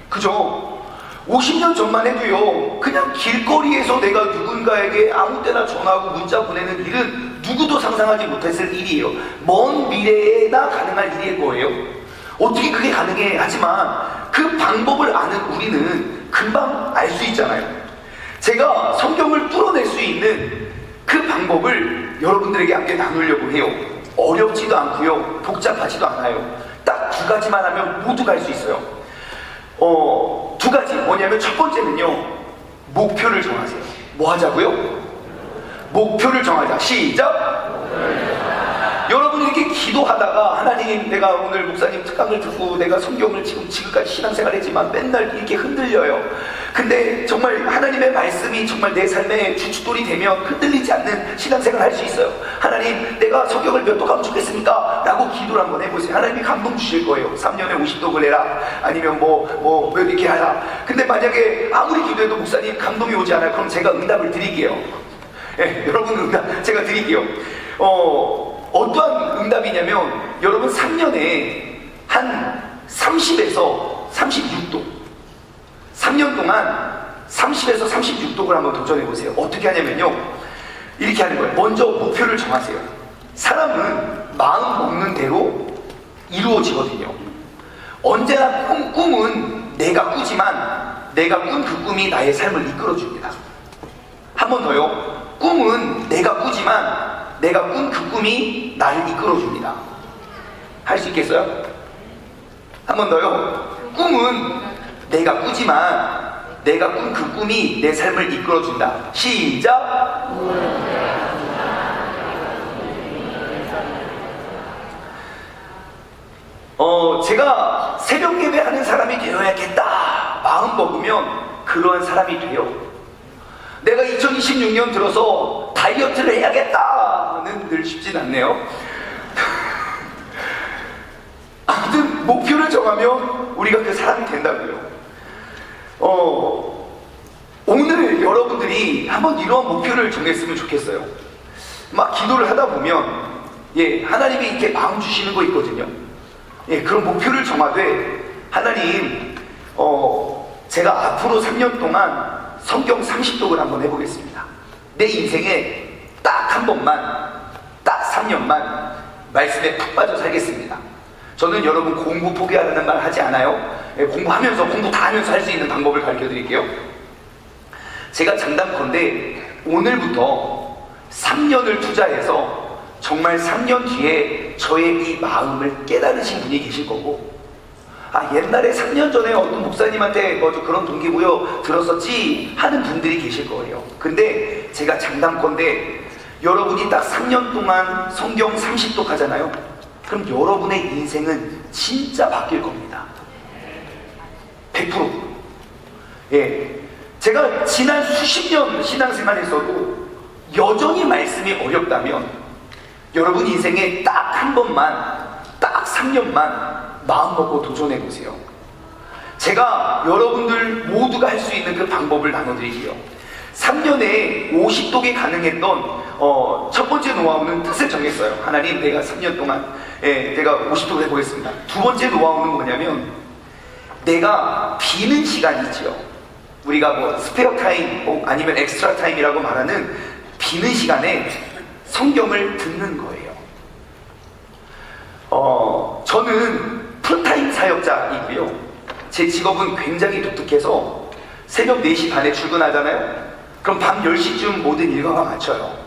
그죠? 50년 전만 해도요, 그냥 길거리에서 내가 누군가에게 아무 때나 전화하고 문자 보내는 일은 누구도 상상하지 못했을 일이에요. 먼 미래에나 가능할 일일 거예요. 어떻게 그게 가능해? 하지만 그 방법을 아는 우리는 금방 알 수 있잖아요. 제가 성경을 뚫어낼 수 있는 그 방법을 여러분들에게 함께 나누려고 해요. 어렵지도 않고요, 복잡하지도 않아요. 딱 두 가지만 하면 모두가 할 수 있어요. 두 가지 뭐냐면 첫 번째는요, 목표를 정하세요. 뭐 하자고요? 목표를 정하자. 시작! 여러분이 이렇게 기도하다가 하나님, 내가 오늘 목사님 특강을 듣고 내가 성경을 지금까지 신앙생활 했지만 맨날 이렇게 흔들려요. 근데 정말 하나님의 말씀이 정말 내 삶의 주춧돌이 되면 흔들리지 않는 신앙생활 할 수 있어요. 하나님, 내가 성경을 몇 독 하면 좋겠습니까? 라고 기도를 한번 해보세요. 하나님이 감동 주실 거예요. 3년에 50독을 해라, 아니면 뭐 이렇게 하라. 근데 만약에 아무리 기도해도 목사님 감동이 오지 않아요. 그럼 제가 응답을 드릴게요. 예, 여러분 응답 제가 드릴게요. 어떠한 응답이냐면, 여러분 3년에 한 30에서 36독, 3년 동안 30에서 36독을 한번 도전해보세요. 어떻게 하냐면요, 이렇게 하는 거예요. 먼저 목표를 정하세요. 사람은 마음 먹는 대로 이루어지거든요. 언제나 꿈은 내가 꾸지만 내가 꾼 그 꿈이 나의 삶을 이끌어줍니다. 한 번 더요. 꿈은 내가 꾸지만 내가 꾼 그 꿈이 나를 이끌어줍니다. 할 수 있겠어요? 한 번 더요. 꿈은 내가 꾸지만 내가 꾼 그 꿈이 내 삶을 이끌어준다. 시작! 제가 새벽 예배하는 사람이 되어야겠다 마음 먹으면 그러한 사람이 돼요. 내가 2026년 들어서 다이어트를 해야겠다는 늘 쉽진 않네요. 아무튼 목표를 정하면 우리가 그 사람이 된다고요. 오늘 여러분들이 한번 이런 목표를 정했으면 좋겠어요. 막 기도를 하다 보면 하나님이 이렇게 마음 주시는 거 있거든요. 그런 목표를 정하되 하나님 제가 앞으로 3년 동안 성경 30독을 한번 해보겠습니다. 내 인생에 딱 한 번만 딱 3년만 말씀에 푹 빠져 살겠습니다. 저는 여러분 공부 포기하라는 말 하지 않아요. 공부 다 하면서 할 수 있는 방법을 가르쳐 드릴게요. 제가 장담컨대 오늘부터 3년을 투자해서 정말 3년 뒤에 저의 이 마음을 깨달으신 분이 계실 거고, 옛날에 3년 전에 어떤 목사님한테 그런 동기부여 들었었지 하는 분들이 계실 거예요. 근데 제가 장담컨대 여러분이 딱 3년 동안 성경 30독 하잖아요. 그럼 여러분의 인생은 진짜 바뀔 겁니다. 100%. 제가 지난 수십 년 신앙생활에서도 여전히 말씀이 어렵다면 여러분 인생에 딱 한 번만, 딱 3년만 마음 먹고 도전해 보세요. 제가 여러분들 모두가 할 수 있는 그 방법을 나눠드릴게요. 3년에 50독이 가능했던 첫 번째 노하우는 뜻을 정했어요. 하나님, 내가 3년 동안 내가 50독을 해보겠습니다. 두 번째 노하우는 뭐냐면 내가 비는 시간이지요. 우리가 스페어 타임 아니면 엑스트라 타임이라고 말하는 비는 시간에 성경을 듣는 거예요. 저는 풀타임 사역자이고요. 제 직업은 굉장히 독특해서 새벽 4시 반에 출근하잖아요. 그럼 밤 10시쯤 모든 일과가 마쳐요.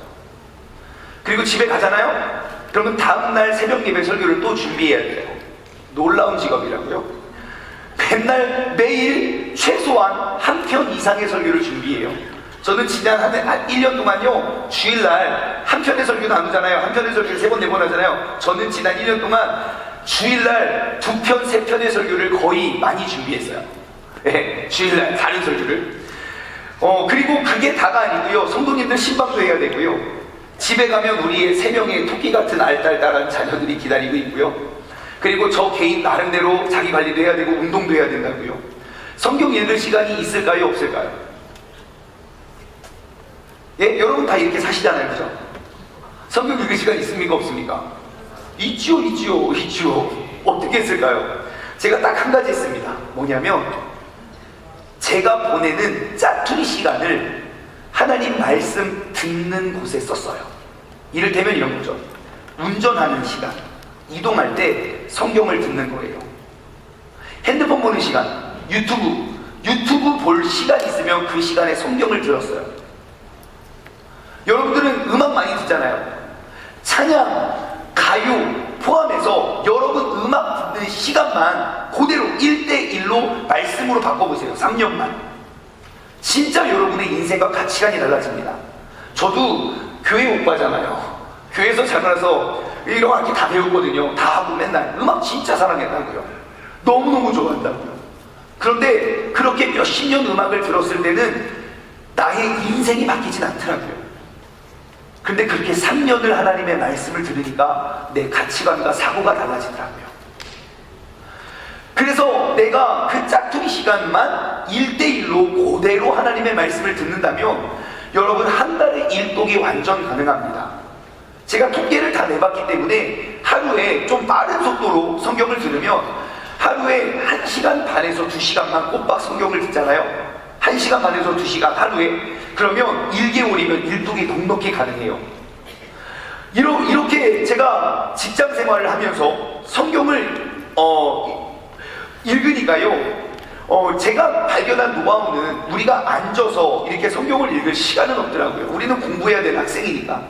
그리고 집에 가잖아요. 그러면 다음날 새벽 예배 설교를 또 준비해야 돼요. 놀라운 직업이라고요. 맨날 매일 최소한 한 편 이상의 설교를 준비해요. 저는 지난 한 1년 동안요, 주일날 한 편의 설교 나누잖아요. 한 편의 설교를 3번, 4번 하잖아요. 저는 지난 1년 동안 주일날 2편, 3편의 설교를 거의 많이 준비했어요. 주일날 다른 설교를. 그리고 그게 다가 아니고요. 성도님들 신방도 해야 되고요. 집에 가면 우리의 3명의 토끼 같은 알딸딸한 자녀들이 기다리고 있고요. 그리고 저 개인 나름대로 자기 관리도 해야 되고 운동도 해야 된다고요. 성경 읽을 시간이 있을까요? 없을까요? 여러분 다 이렇게 사시잖아요. 그죠? 성경 읽을 시간 있습니까? 없습니까? 있지요. 어떻게 했을까요? 제가 딱 한 가지 했습니다. 뭐냐면 제가 보내는 짜투리 시간을 하나님 말씀 듣는 곳에 썼어요. 이를테면 이런 거죠. 운전하는 시간, 이동할 때 성경을 듣는 거예요. 핸드폰 보는 시간, 유튜브 볼 시간 있으면 그 시간에 성경을 들었어요. 여러분들은 음악 많이 듣잖아요. 찬양, 가요 포함해서 여러분 음악 듣는 시간만 그대로 1대1로 말씀으로 바꿔보세요. 3년만. 진짜 여러분의 인생과 가치관이 달라집니다. 저도 교회 오빠잖아요. 교회에서 자라나서 이런 악기 다 배웠거든요. 다 하고 맨날 음악 진짜 사랑했다고요. 너무너무 좋아한다고요. 그런데 그렇게 몇십 년 음악을 들었을 때는 나의 인생이 바뀌진 않더라고요. 근데 그렇게 3년을 하나님의 말씀을 들으니까 내 가치관과 사고가 달라지더라고요. 그래서 내가 그 짝퉁이 시간만 1대1로 그대로 하나님의 말씀을 듣는다면 여러분 한 달에 1독이 완전 가능합니다. 제가 통계를 다 내봤기 때문에 하루에 좀 빠른 속도로 성경을 들으면 하루에 1시간 반에서 2시간만 꼬박 성경을 듣잖아요. 1시간 반에서 2시간 하루에. 그러면 1개월이면 12개 넉넉히 가능해요. 이렇게 제가 직장 생활을 하면서 성경을 읽으니까요, 제가 발견한 노하우는 우리가 앉아서 이렇게 성경을 읽을 시간은 없더라고요. 우리는 공부해야 되는 학생이니까.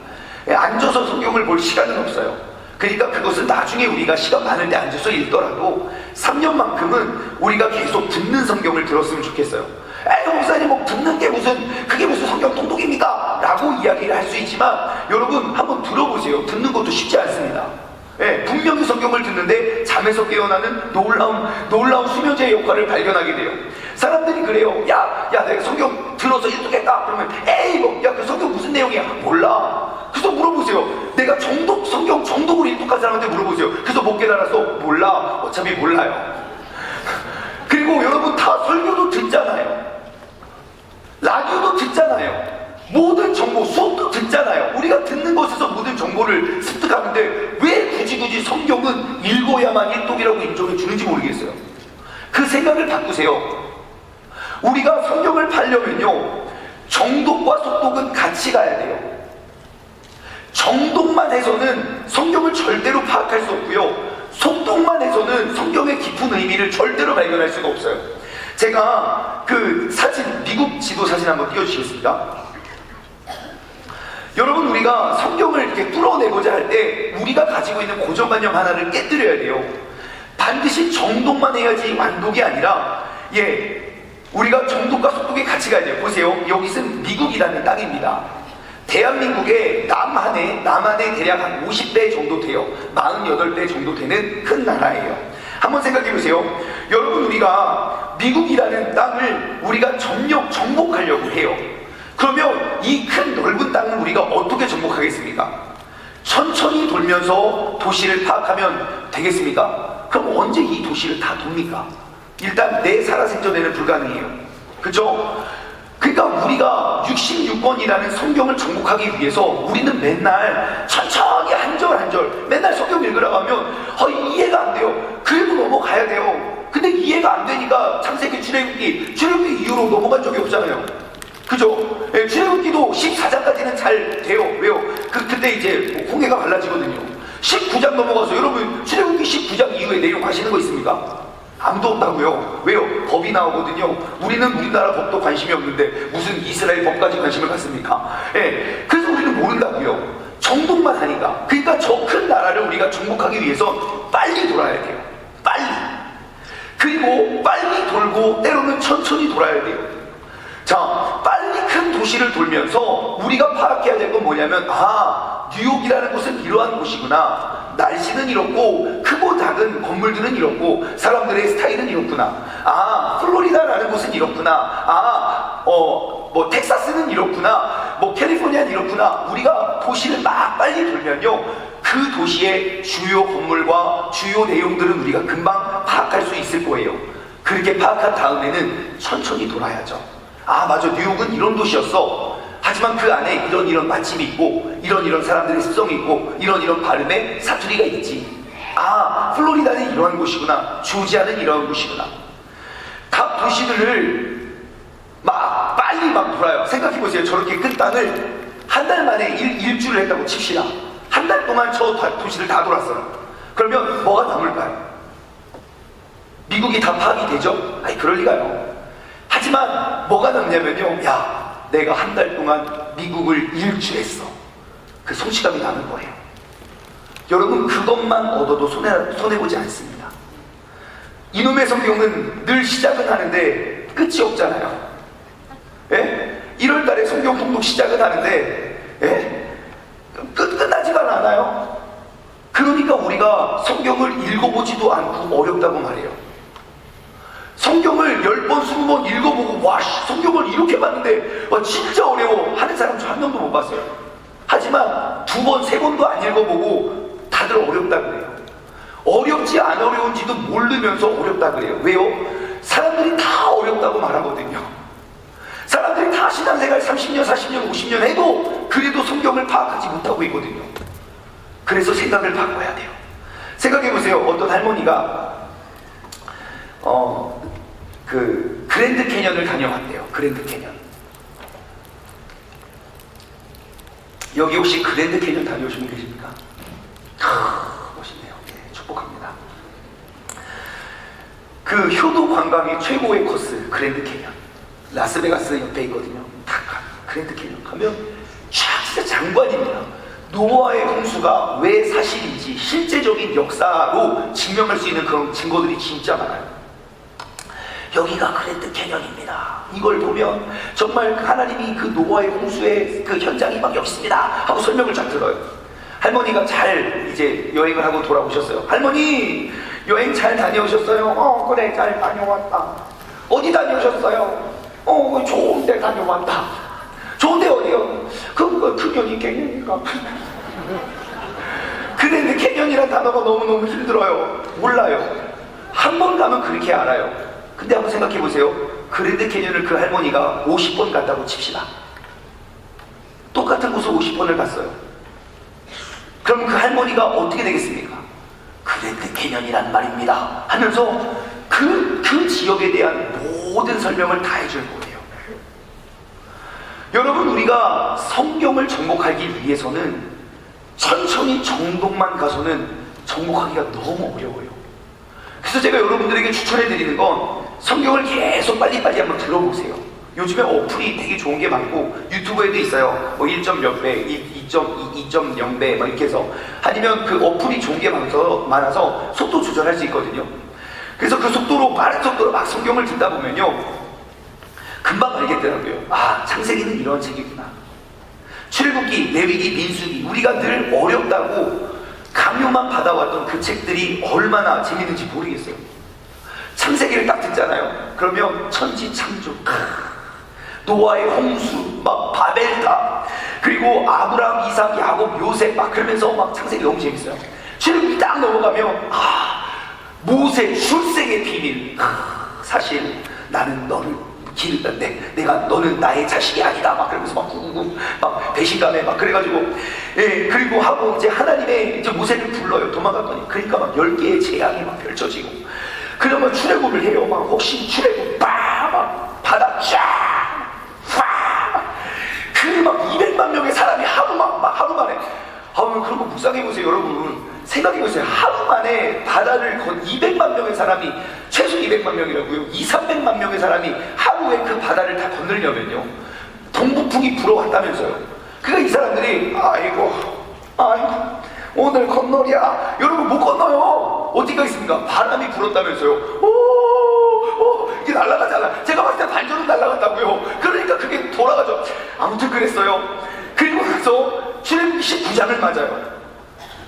앉아서 성경을 볼 시간은 없어요. 그러니까 그것은 나중에 우리가 시간 많을 때 앉아서 읽더라도 3년만큼은 우리가 계속 듣는 성경을 들었으면 좋겠어요. 에이, 목사님, 뭐 듣는 게 그게 무슨 성경 통독입니까? 라고 이야기를 할 수 있지만, 여러분 한번 들어보세요. 듣는 것도 쉽지 않습니다. 예, 분명히 성경을 듣는데 잠에서 깨어나는 놀라운 수면제의 역할을 발견하게 돼요. 사람들이 그래요. 야, 내가 성경 들어서 읽겠다. 그러면 에이, 그 성경 무슨 내용이야? 몰라. 그래서 물어보세요. 내가 성경 정독을 읽독한 사람한테 물어보세요. 그래서 못 깨달았어? 몰라. 어차피 몰라요. 그리고 여러분 다 설교도 듣잖아요. 라디오도 듣잖아요. 모든 정보, 수업도 듣잖아요. 우리가 듣는 것에서 모든 정보를 습득하는데 왜 굳이 성경은 읽어야만 일독이라고 인정해 주는지 모르겠어요. 그 생각을 바꾸세요. 우리가 성경을 팔려면요, 정독과 속독은 같이 가야 돼요. 정독만 해서는 성경을 절대로 파악할 수 없고요, 속독만 해서는 성경의 깊은 의미를 절대로 발견할 수가 없어요. 제가 그 사진, 미국 지도 사진 한번 띄워주시겠습니까? 여러분, 우리가 성경을 이렇게 뚫어내고자 할 때 우리가 가지고 있는 고정관념 하나를 깨뜨려야 돼요. 반드시 정독만 해야지 완독이 아니라, 우리가 정독과 속독이 같이 가야 돼요. 보세요. 여기는 미국이라는 땅입니다. 대한민국의 남한에 대략 한 50배 정도 돼요. 48배 정도 되는 큰 나라예요. 한번 생각해 보세요. 여러분, 우리가 미국이라는 땅을 우리가 정복하려고 해요. 그러면 이 큰 넓은 땅을 우리가 어떻게 정복하겠습니까? 천천히 돌면서 도시를 파악하면 되겠습니까? 그럼 언제 이 도시를 다 돕니까? 일단 내 살아생전에는 불가능해요. 그죠? 그러니까 우리가 66권이라는 성경을 정복하기 위해서 우리는 맨날 천천히 한 절 한 절 맨날 성경 읽으라고 하면 이해가 안 돼요. 그래도 넘어가야 돼요. 근데 이해가 안 되니까 창세기, 출애굽기 이후로 넘어간 적이 없잖아요. 그죠? 출애굽기도 14장까지는 잘 돼요. 왜요? 그때 이제 홍해가 갈라지거든요. 19장 넘어가서 여러분 출애굽기 19장 이후에 내용 아시는 거 있습니까? 아무도 없다고요. 왜요? 법이 나오거든요. 우리는 우리나라 법도 관심이 없는데 무슨 이스라엘 법까지 관심을 갖습니까? 그래서 우리는 모른다고요. 정복만 하니까. 그러니까 저 큰 나라를 우리가 정복하기 위해서 빨리 돌아야 돼요. 빨리. 그리고 빨리 돌고 때로는 천천히 돌아야 돼요. 자, 빨리 큰 도시를 돌면서 우리가 파악해야 될 건 뭐냐면, 뉴욕이라는 곳은 이러한 곳이구나. 날씨는 이렇고 크고 작은 건물들은 이렇고 사람들의 스타일은 이렇구나. 플로리다라는 곳은 이렇구나. 텍사스는 이렇구나. 캘리포니아는 이렇구나. 우리가 도시를 막 빨리 돌면요, 그 도시의 주요 건물과 주요 내용들은 우리가 금방 파악할 수 있을 거예요. 그렇게 파악한 다음에는 천천히 돌아야죠. 맞아, 뉴욕은 이런 도시였어. 하지만 그 안에 이런 맛집이 있고 이런 사람들의 습성이 있고 이런 발음에 사투리가 있지. 플로리다는 이러한 곳이구나. 조지아는 이러한 곳이구나. 각 도시들을 빨리 돌아요. 생각해보세요. 저렇게 큰 땅을 한 달 만에 일주를 했다고 칩시다. 한 달 동안 저 도시를 다 돌았어요. 그러면 뭐가 남을까요? 미국이 다 파악이 되죠? 그럴 리가요. 하지만 뭐가 남냐면요, 내가 한 달 동안 미국을 일주했어. 그 성취감이 나는 거예요. 여러분, 그것만 얻어도 손해보지 않습니다. 이놈의 성경은 늘 시작은 하는데 끝이 없잖아요. 1월 달에 성경 통독 시작은 하는데 끝나지가 않아요. 그러니까 우리가 성경을 읽어보지도 않고 어렵다고 말해요. 성경을 10번, 20번 읽어보고 성경을 이렇게 봤는데 진짜 어려워 하는 사람 저 한 명도 못 봤어요. 하지만 2번, 3번도 안 읽어보고 다들 어렵다 그래요. 어렵지 안 어려운지도 모르면서 어렵다 그래요. 왜요? 사람들이 다 어렵다고 말하거든요. 사람들이 다 신앙생활 30년, 40년, 50년 해도 그래도 성경을 파악하지 못하고 있거든요. 그래서 생각을 바꿔야 돼요. 생각해보세요. 어떤 할머니가 그 그랜드 캐년을 다녀왔대요. 그랜드 캐년. 여기 혹시 그랜드 캐년 다녀오신 분 계십니까? 멋있네요. 네, 축복합니다. 그 효도 관광의 최고의 코스 그랜드 캐년. 라스베가스 옆에 있거든요. 탁 그랜드 캐년 가면 쫙 진짜 장관입니다. 노아의 홍수가 왜 사실인지 실제적인 역사로 증명할 수 있는 그런 증거들이 진짜 많아요. 여기가 그랜드 캐년입니다. 이걸 보면 정말 하나님이 그 노아의 홍수의 그 현장이 막 여기 있습니다 하고 설명을 잘 들어요. 할머니가 잘 이제 여행을 하고 돌아오셨어요. 할머니 여행 잘 다녀오셨어요? 그래 잘 다녀왔다. 어디 다녀오셨어요? 좋은 데 다녀왔다. 좋은 데 어디요? 그년이 캐년이니까. 그랜드 캐년이란 단어가 너무너무 힘들어요. 몰라요. 한 번 가면 그렇게 알아요. 근데 한번 생각해 보세요. 그랜드 캐년을 그 할머니가 50번 갔다고 칩시다. 똑같은 곳을 50번을 갔어요. 그럼 그 할머니가 어떻게 되겠습니까? 그랜드 캐년이란 말입니다 하면서 그 지역에 대한 모든 설명을 다 해줄 거예요. 여러분, 우리가 성경을 정복하기 위해서는 천천히 정독만 가서는 정복하기가 너무 어려워요. 그래서 제가 여러분들에게 추천해드리는 건 성경을 계속 빨리빨리 한번 들어보세요. 요즘에 어플이 되게 좋은 게 많고 유튜브에도 있어요. 뭐 1점 몇 배, 2.0배 막 이렇게 해서. 아니면 그 어플이 좋은 게 많아서 속도 조절할 수 있거든요. 그래서 그 속도로, 빠른 속도로 막 성경을 듣다 보면요, 금방 알겠더라고요. 아, 창세기는 이런 책이구나. 출애굽기, 레위기, 민수기, 우리가 늘 어렵다고 강요만 받아왔던 그 책들이 얼마나 재밌는지 모르겠어요. 창세기를 딱 듣잖아요. 그러면 천지 창조, 노아의 홍수, 막 바벨탑, 그리고 아브라함, 이삭, 야곱, 요셉 막 그러면서 막 창세기 너무 재밌어요. 출애굽기 딱 넘어가면 모세 출생의 비밀. 사실 나는 너를 기르는데 너는 나의 자식이 아니다 막 그러면서 막 구구구 막 배신감에 막 그래가지고, 예, 그리고 하고 이제 하나님의 이제 모세를 불러요. 도망갔더니 그러니까 막 10개의 재앙이 막 펼쳐지고, 그러면 출애굽을 해요. 막 혹시 출애굽 막 바다 막 200만 명의 사람이 하루 만에, 그런 거 묵상해보세요. 여러분 생각해보세요. 하루 만에 바다를 200만 명의 사람이, 최소 200만 명이라고요. 200~300만 명의 사람이 하루에 그 바다를 다 건너려면요, 동북풍이 불어왔다면서요. 그러니까 이 사람들이 아이고 오늘 건너랴. 여러분 못 건너요. 어디가 있습니까? 바람이 불었다면서요. 이게 날아가잖아. 제가 봤을 때 반전은 날아갔다고요. 그러니까 그게 돌아가죠. 아무튼 그랬어요. 그리고 나서 출애굽기 19장을 맞아요.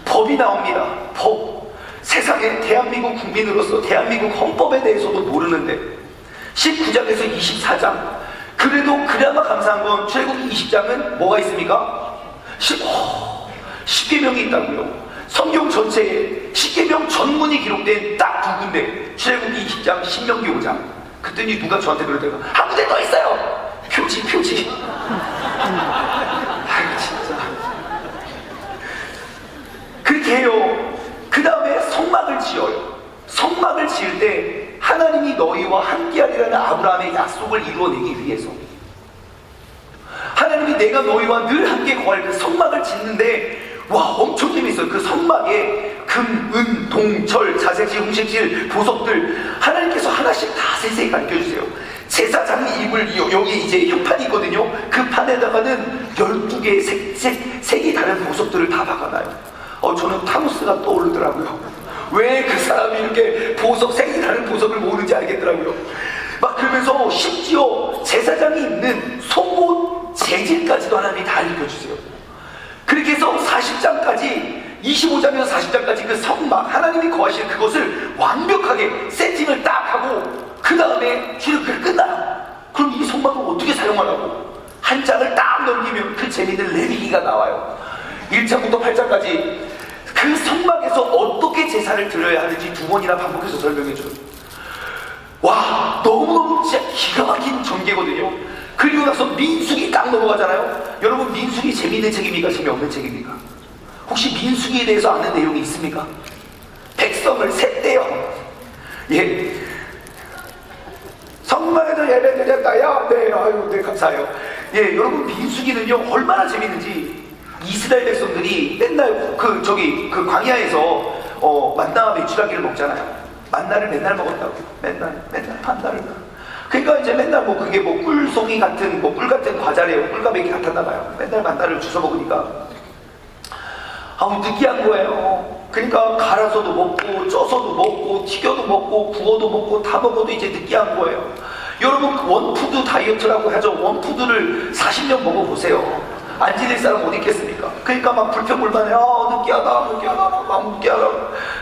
법이 나옵니다. 법. 세상에 대한민국 국민으로서 대한민국 헌법에 대해서도 모르는데 19장에서 24장, 그래도 그나마 감사한 건 출애굽기 20장은 뭐가 있습니까? 10계명이 있다고요. 성경 전체에 10계명 전문이 기록된 딱 두 군데, 출애굽기 20장, 신명기 5장. 그랬더니 누가 저한테 그러더라고요. 한 군데 더 있어요. 표지. 아이고 진짜. 그렇게 해요. 그 다음에 성막을 지어요. 성막을 지을 때 하나님이 너희와 함께하리라는 아브라함의 약속을 이루어내기 위해서, 하나님이 내가 너희와 늘 함께 거할 그 성막을 짓는데, 와, 엄청 재밌어요. 그 성막에 금, 은, 동, 철, 자색실, 홍색실, 보석들 하나님께서 하나씩 다 세세히 가르쳐주세요. 제사장이 입을, 여기 이제 현판이 있거든요. 그 판에다가는 12개의 색이 다른 보석들을 다 박아놔요. 저는 타노스가 떠오르더라고요. 왜 그 사람이 이렇게 색이 다른 보석을 모으는지 알겠더라고요. 막 그러면서 심지어 제사장이 입는 속옷 재질까지도 하나님이 다 알려주세요. 그렇게 해서 40장까지, 25장에서 40장까지 그 성막, 하나님이 거하시는 그것을 완벽하게 세팅을 딱 하고, 그 다음에 출애굽기가 끝나요. 그럼 이 성막을 어떻게 사용하라고? 한 장을 딱 넘기면 그 재밌는 레위기가 나와요. 1장부터 8장까지 그 성막에서 어떻게 제사를 드려야 하는지 2번이나 반복해서 설명해줘요. 와, 너무너무 진짜 기가 막힌 전개거든요. 그리고 나서 민수기 딱 넘어가잖아요. 여러분, 민수기 재미있는 책입니까? 재미없는 책입니까? 혹시 민수기에 대해서 아는 내용이 있습니까? 백성을 셌대요. 예. 성막에서 예배드렸다요. 네, 아유, 네, 감사해요. 예, 여러분, 민수기는요, 얼마나 재밌는지, 이스라엘 백성들이 맨날 그 광야에서 만나 메추라기를 먹잖아요. 만나를 맨날 먹었다고. 맨날 만나를. 그러니까 이제 맨날 뭐 그게 뭐 꿀송이 같은 뭐 꿀 같은 과자래요. 꿀가베기 같았나 봐요. 맨날 만나를 주워 먹으니까 아우 느끼한 거예요. 그러니까 갈아서도 먹고 쪄서도 먹고 튀겨도 먹고 구워도 먹고 다 먹어도 이제 느끼한 거예요. 여러분 원푸드 다이어트라고 하죠. 원푸드를 40년 먹어보세요. 안 질릴 사람 어디 있겠습니까? 그러니까 막 불평불만해. 느끼하다.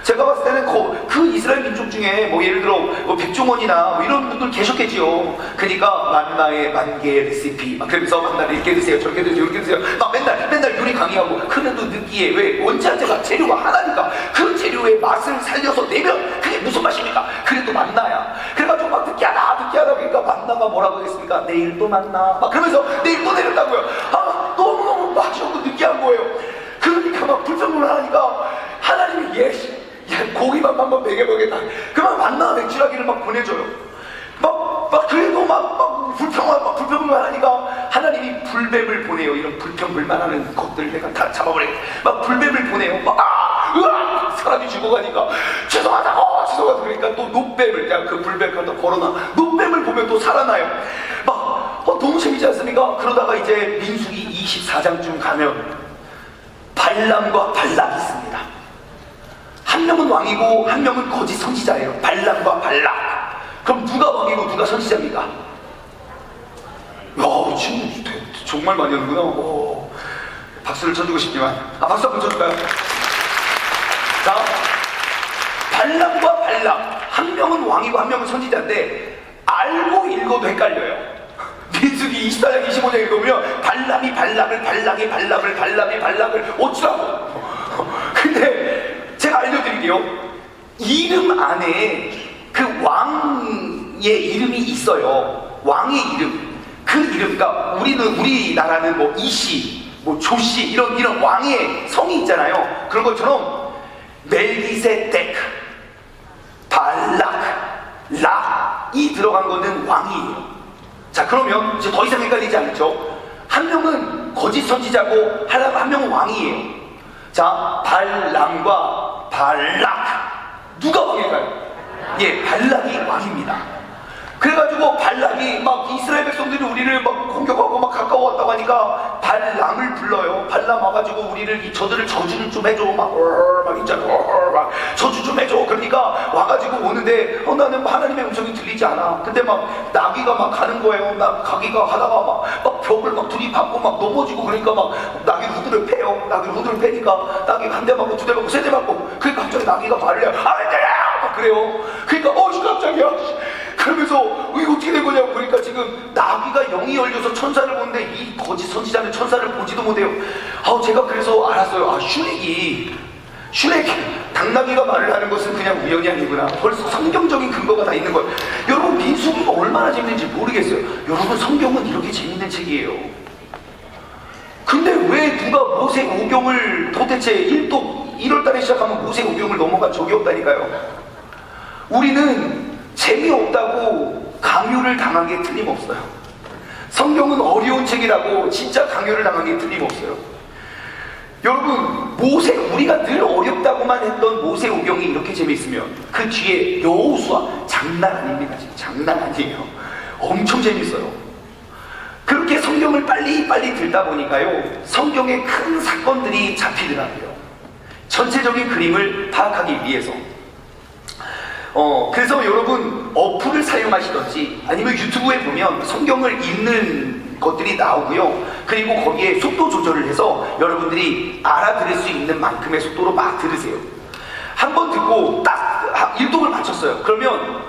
제가 봤을 때는 그 이스라엘 민족 중에 뭐 예를 들어 뭐 백종원이나 뭐 이런 분들 계셨겠지요. 그러니까 만나의 만개의 레시피 막 그러면서 만나를 이렇게 드세요, 저렇게 드세요, 이렇게 드세요. 막 맨날 요리 강의하고. 그래도 느끼해. 왜? 원자재가 재료가 하나니까 그 재료의 맛을 살려서 내면 그게 무슨 맛입니까? 그래도 만나야. 그래가지고 막 느끼하다 그러니까 만나가 뭐라고 하겠습니까? 내일 또 만나. 막 그러면서 내일 또 내렸다고요. 너무너무 맛이 없고 느끼한 거예요. 그러니까 막 불평불만하니까 하나님이 고기만 한번 먹여보겠다. 그만 만나 맥주라기를 막 보내줘요. 그래도 막 불평불만하니까 하나님이 불뱀을 보내요. 이런 불평불만하는 것들 내가 다 잡아버려. 막 불뱀을 보내요. 사람이 죽어가니까 죄송하다 그러니까 또 노뱀을 내가 그 불뱀 갖다 걸어놔. 노뱀을 보면 또 살아나요. 너무 재밌지 않습니까? 그러다가 이제 민수기 24장쯤 가면 발람과 발락이 있습니다. 한 명은 왕이고 한 명은 거짓 선지자예요. 발람과 발락. 그럼 누가 왕이고 누가 선지자입니까? 지금 정말 많이 하는구나. 박수를 쳐주고 싶지만 박수 한번 쳐줄까요? 자, 발람과 발락, 한 명은 왕이고 한 명은 선지자인데 알고 읽어도 헷갈려요. 민수기 24장 25장 읽으면 발람이 발락을, 발락이 발락을 어쩌라고. 근데 제가 알려드릴게요. 이름 안에 그 왕의 이름이 있어요. 왕의 이름. 그 이름, 그러니까 우리나라는 뭐 이씨, 뭐 조씨 이런 왕의 성이 있잖아요. 그런 것처럼 멜기세덱, 발락, 락이 들어간 거는 왕이에요. 자, 그러면 이제 더 이상 헷갈리지 않죠? 한 명은 거짓 선지자고 한 명은 왕이에요. 자, 발람과 발락, 누가 왕일까요? 발락이 왕입니다. 그래가지고 발락이 막 이스라엘 백성들이 우리를 막 공격하고 막 가까워왔다고 하니까 발람을 불러요. 발람 와가지고 저들을 저주를 좀 해줘. 막 있잖아. 막 저주 좀 해줘. 그러니까 와가지고 오는데 나는 하나님의 음성이 들리지 않아. 근데 막 나귀가 막 가는 거예요. 가기가 하다가 막 벽을 막 들이받고 막 넘어지고 그러니까 막 나귀 후드를 패요. 나귀 후드를 패니까 나귀 한 대 맞고 두 대 맞고 세 대 맞고 그러니까 갑자기 나귀가 말을 해요. 왜 때려! 막 그래요. 그러니까 깜짝이야. 그러면서 이거 어떻게 된 거냐고. 그러니까 지금 나귀가 영이 열려서 천사를 보는데 이 거짓 선지자는 천사를 보지도 못해요. 제가 그래서 알았어요. 슈렉이 당나귀가 말을 하는 것은 그냥 우연이 아니구나. 벌써 성경적인 근거가 다 있는 거예요. 여러분 민수기가 얼마나 재밌는지 모르겠어요. 여러분 성경은 이렇게 재밌는 책이에요. 근데 왜 누가 모세오경을 도대체 1월달에 시작하면 모세오경을 넘어간 적이 없다니까요. 우리는 재미없다고 강요를 당한 게 틀림없어요. 성경은 어려운 책이라고 진짜 강요를 당한 게 틀림없어요. 여러분 우리가 늘 어렵다고만 했던 모세오경이 이렇게 재미있으면 그 뒤에 여호수아 장난 아닙니다. 지금 장난 아니에요. 엄청 재밌어요. 그렇게 성경을 빨리 들다 보니까요, 성경의 큰 사건들이 잡히더라고요. 전체적인 그림을 파악하기 위해서. 그래서 여러분 어플을 사용하시던지 아니면 유튜브에 보면 성경을 읽는 것들이 나오고요. 그리고 거기에 속도 조절을 해서 여러분들이 알아들을 수 있는 만큼의 속도로 막 들으세요. 한번 듣고 딱 일독을 맞췄어요. 그러면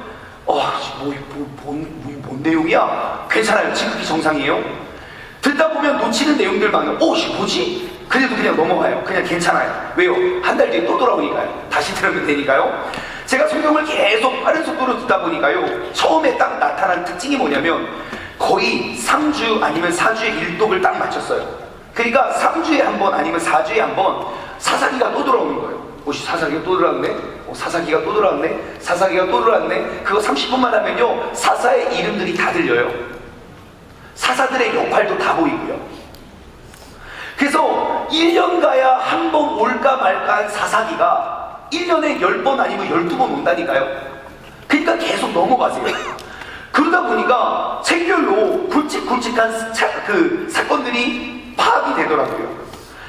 뭔 내용이야? 괜찮아요. 지극히 정상이에요. 듣다 보면 놓치는 내용들 많아요. 뭐지? 그래도 그냥 넘어가요. 그냥 괜찮아요. 왜요? 한 달 뒤에 또 돌아오니까요. 다시 들으면 되니까요. 제가 성경을 계속 빠른 속도로 듣다 보니까요, 처음에 딱 나타난 특징이 뭐냐면 거의 3주 아니면 4주의 일독을 딱 맞췄어요. 그러니까 3주에 한 번 아니면 4주에 한 번 사사기가 또 돌아오는 거예요. 사사기가 또 돌아오네? 사사기가 또 들어왔네, 사사기가 또 들어왔네. 그거 30분만 하면요 사사의 이름들이 다 들려요. 사사들의 역할도 다 보이고요. 그래서 1년 가야 한 번 올까 말까 한 사사기가 1년에 10번 아니면 12번 온다니까요. 그러니까 계속 넘어가세요. 그러다 보니까 책별로 굵직굵직한 사건들이 파악이 되더라고요.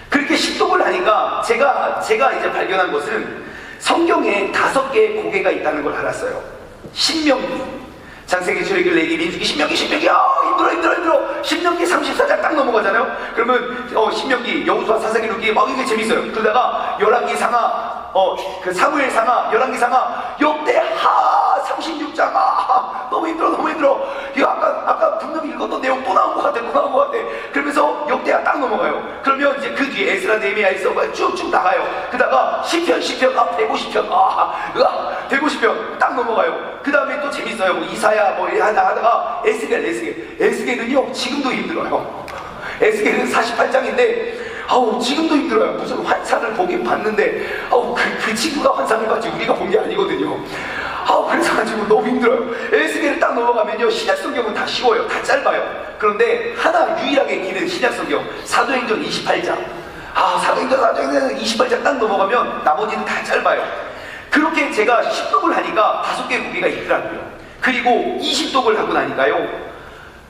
그렇게 식독을 하니까 제가 이제 발견한 것은 성경에 5개의 고개가 있다는 걸 알았어요. 신명기, 창세기, 출애굽기, 레위기, 민수기, 신명기, 힘들어. 신명기 34장 딱 넘어가잖아요. 그러면 신명기, 여호수아, 사사기, 룻기 막 이게 재밌어요. 그러다가 열왕기 상하, 그 사무엘 상하, 열왕기 상하, 역대하 36장 너무 힘들어. 이거 아까 분명히 읽었던 내용 또 나온 것 같아. 그러면서 역대하 딱 넘어가요. 그러면 이제 그 뒤에 에스라, 느헤미야 있어 쭉쭉 나가요. 그러다가 시편 150편 150편 딱 넘어가요. 그 다음에 또 재밌어요. 뭐 이사야 하다가 에스겔은요 지금도 힘들어요. 에스겔은 48장인데 지금도 힘들어요. 무슨 환상을 보긴 봤는데 그 친구가 환상을 봤지 우리가 본 게 아니거든요. 그래서 너무 힘들어요. 에스겔을 딱 넘어가면요 신약성경은 다 쉬워요. 다 짧아요. 그런데 하나 유일하게 기는 신약성경 사도행전 28장. 사도행전 28장 딱 넘어가면 나머지는 다 짧아요. 그렇게 제가 10독을 하니까 5개의 고개가 있더라고요. 그리고 20독을 하고 나니까요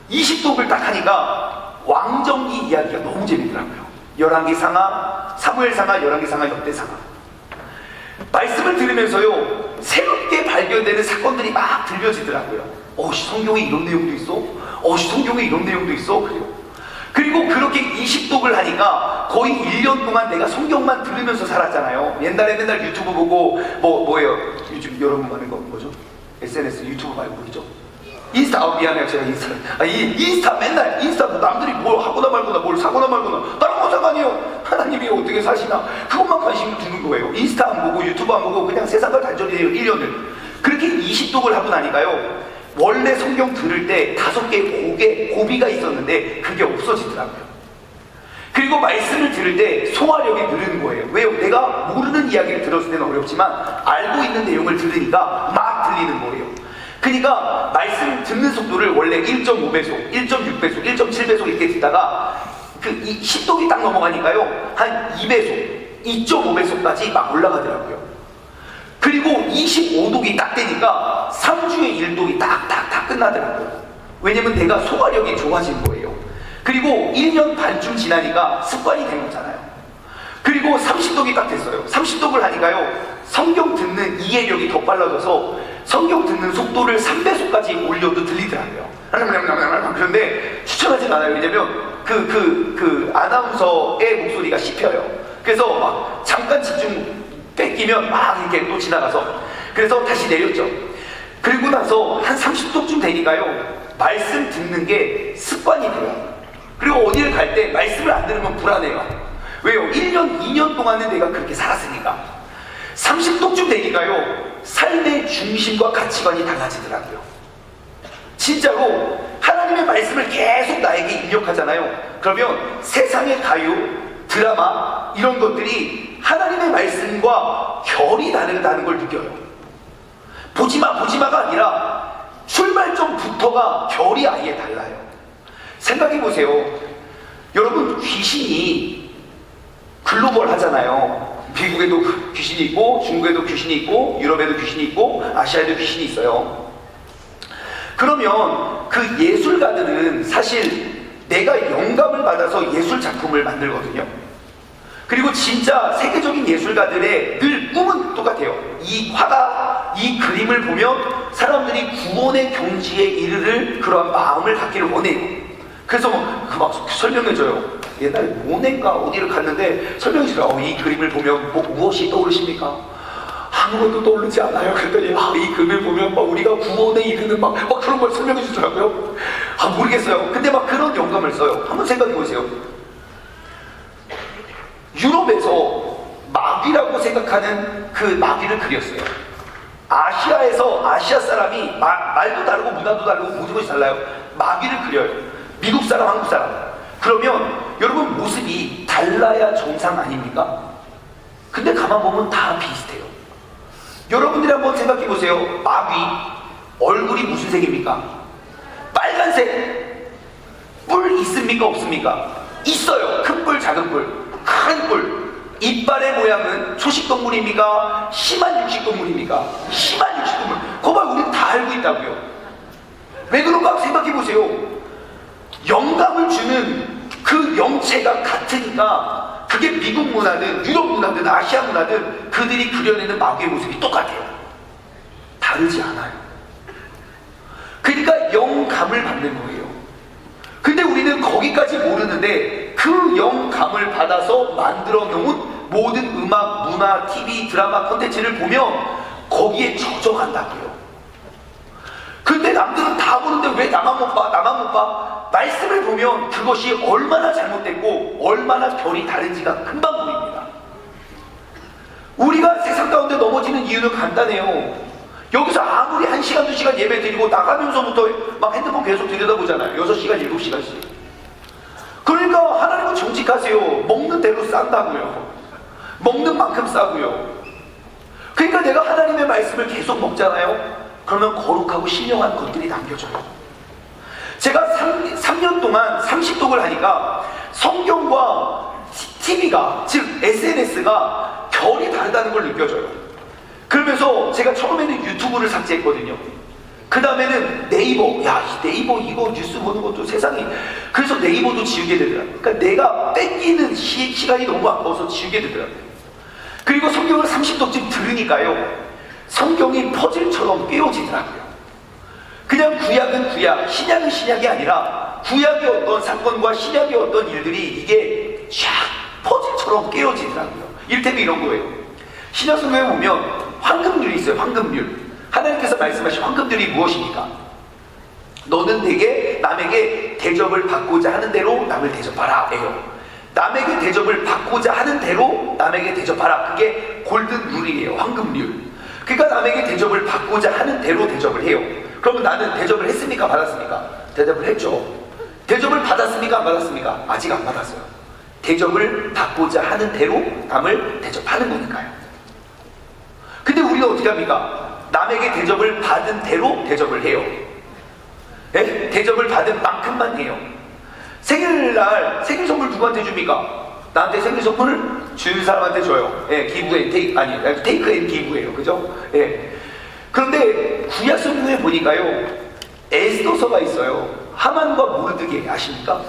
20독을 딱 하니까 왕정기 이야기가 너무 재밌더라고요. 열왕기 상하, 사무엘 상하, 열왕기 상하, 역대 상하. 말씀을 들으면서요 새롭게 발견되는 사건들이 막 들려지더라고요. 성경에 이런 내용도 있어? 성경에 이런 내용도 있어? 그리고 그렇게 20독을 하니까 거의 1년 동안 내가 성경만 들으면서 살았잖아요. 옛날에 맨날 유튜브 보고 뭐예요? 요즘 여러분 많은 거 뭐죠? SNS 유튜브 말고 뭐죠? 인스타. 미안해요 제가 인스타 맨날 인스타 남들이 뭘 하거나 말거나 뭘 사거나 말거나 다른 건 상관이에요. 하나님이 어떻게 사시나 그것만 관심을 두는 거예요. 인스타 안 보고 유튜브 안 보고 그냥 세상을 단절해요 1년을. 그렇게 20독을 하고 나니까요 원래 성경 들을 때 5개의 고비가 있었는데 그게 없어지더라고요. 그리고 말씀을 들을 때 소화력이 느는 거예요. 왜요? 내가 모르는 이야기를 들었을 때는 어렵지만 알고 있는 내용을 들으니까 막 들리는 거예요. 그러니까 말씀 듣는 속도를 원래 1.5배속, 1.6배속, 1.7배속 이렇게 듣다가 그 10독이 딱 넘어가니까요 한 2배속, 2.5배속까지 막 올라가더라고요. 그리고 25독이 딱 되니까 3주에 1독이 딱딱딱 끝나더라고요. 왜냐면 내가 소화력이 좋아진 거예요. 그리고 1년 반쯤 지나니까 습관이 된 거잖아요. 그리고 30독이 딱 됐어요. 30독을 하니까요 성경 듣는 이해력이 더 빨라져서 성경 듣는 속도를 3배속까지 올려도 들리더라고요. 그런데 추천하진 않아요. 왜냐면 그 아나운서의 목소리가 씹혀요. 그래서 막 잠깐 집중 뺏기면 막 이렇게 또 지나가서 그래서 다시 내렸죠. 그리고 나서 한 30독쯤 되니까요 말씀 듣는 게 습관이 돼요. 그리고 어디를 갈 때 말씀을 안 들으면 불안해요. 왜요? 1년, 2년 동안은 내가 그렇게 살았으니까. 30독쯤 되니까요 삶의 중심과 가치관이 달라지더라고요. 진짜로 하나님의 말씀을 계속 나에게 입력하잖아요. 그러면 세상의 가요, 드라마 이런 것들이 하나님의 말씀과 결이 다르다는 걸 느껴요. 보지마가 아니라 출발점부터가 결이 아예 달라요. 생각해보세요. 여러분 귀신이 글로벌 하잖아요. 미국에도 귀신이 있고 중국에도 귀신이 있고 유럽에도 귀신이 있고 아시아에도 귀신이 있어요. 그러면 그 예술가들은 사실 내가 영감을 받아서 예술 작품을 만들거든요. 그리고 진짜 세계적인 예술가들의 늘 꿈은 똑같아요. 이 화가 이 그림을 보면 사람들이 구원의 경지에 이르를 그러한 마음을 갖기를 원해요. 그래서 막 설명해줘요. 옛날에 모네가 어디를 갔는데 설명해줘요. 이 그림을 보면 무엇이 떠오르십니까? 아무것도 떠오르지 않아요. 그랬더니 이 그림을 보면 막 우리가 구원에 이르는 막 그런 걸 설명해 주더라고요. 모르겠어요. 근데 막 그런 영감을 써요. 한번 생각해 보세요. 유럽에서 마귀라고 생각하는 그 마귀를 그렸어요. 아시아에서 아시아 사람이 말도 다르고 문화도 다르고 모든 것이 달라요. 마귀를 그려요. 미국 사람, 한국 사람. 그러면 여러분 모습이 달라야 정상 아닙니까? 근데 가만 보면 다 비슷해요. 여러분들이 한번 생각해 보세요. 마귀 얼굴이 무슨 색입니까? 빨간색. 뿔 있습니까? 없습니까? 있어요. 큰 뿔, 작은 뿔, 큰 뿔. 이빨의 모양은 초식동물입니까? 심한 육식동물입니까? 심한 육식동물. 그걸 우리는 다 알고 있다고요. 왜 그런가 생각해 보세요. 영감을 주는 그 영체가 같으니까 그게 미국 문화든 유럽 문화든 아시아 문화든 그들이 그려내는 마귀의 모습이 똑같아요. 다르지 않아요. 그러니까 영감을 받는 거예요. 근데 우리는 거기까지 모르는데 그 영감을 받아서 만들어 놓은 모든 음악, 문화, TV, 드라마 콘텐츠를 보면 거기에 젖어간다고요. 근데 남들은 다 보는데 왜 나만 못 봐? 나만 못 봐? 말씀을 보면 그것이 얼마나 잘못됐고 얼마나 결이 다른지가 금방 보입니다. 우리가 세상 가운데 넘어지는 이유는 간단해요. 여기서 아무리 1시간, 2시간 예배 드리고 나가면서부터 막 핸드폰 계속 들여다보잖아요. 6시간, 7시간씩. 그러니까 하나님은 정직하세요. 먹는 대로 싼다고요. 먹는 만큼 싸고요. 그러니까 내가 하나님의 말씀을 계속 먹잖아요. 그러면 거룩하고 신령한 것들이 남겨져요. 제가 3년 동안 30독을 하니까 성경과 TV가, 즉 SNS가 결이 다르다는 걸 느껴져요. 그러면서 제가 처음에는 유튜브를 삭제했거든요. 그 다음에는 네이버, 야, 네이버 이거 뉴스 보는 것도 세상에. 그래서 네이버도 지우게 되더라고요. 그러니까 내가 뺏기는 시간이 너무 아까워서 지우게 되더라고요. 그리고 성경을 30독쯤 들으니까요, 성경이 퍼즐처럼 깨어지더라고요. 그냥 구약은 구약, 신약은 신약이 아니라 구약의 어떤 사건과 신약의 어떤 일들이 이게 쫙 퍼즐처럼 깨어지더라고요. 이를테면 이런 거예요. 신약 성경에 보면 황금률이 있어요. 황금률. 하나님께서 말씀하신 황금률이 무엇입니까? 너는 남에게 대접을 받고자 하는 대로 남을 대접하라 예요. 남에게 대접을 받고자 하는 대로 남에게 대접하라. 그게 골든룰이에요. 황금률. 그러니까 남에게 대접을 받고자 하는 대로 대접을 해요. 그러면 나는 대접을 했습니까? 받았습니까? 대접을 했죠. 대접을 받았습니까? 안 받았습니까? 아직 안 받았어요. 대접을 받고자 하는 대로 남을 대접하는 거니까요. 근데 우리는 어떻게 합니까? 남에게 대접을 받은 대로 대접을 해요. 네? 대접을 받은 만큼만 해요. 생일날 생일 선물 누구한테 줍니까? 나한테 생일 선물을 주는 사람한테 줘요. 예, 기브 앤 테이크, 아니, 테이크 앤 기브예요. 그죠? 예. 그런데 구약 성경에 보니까요, 에스더서가 있어요. 하만과 모르드게 아십니까?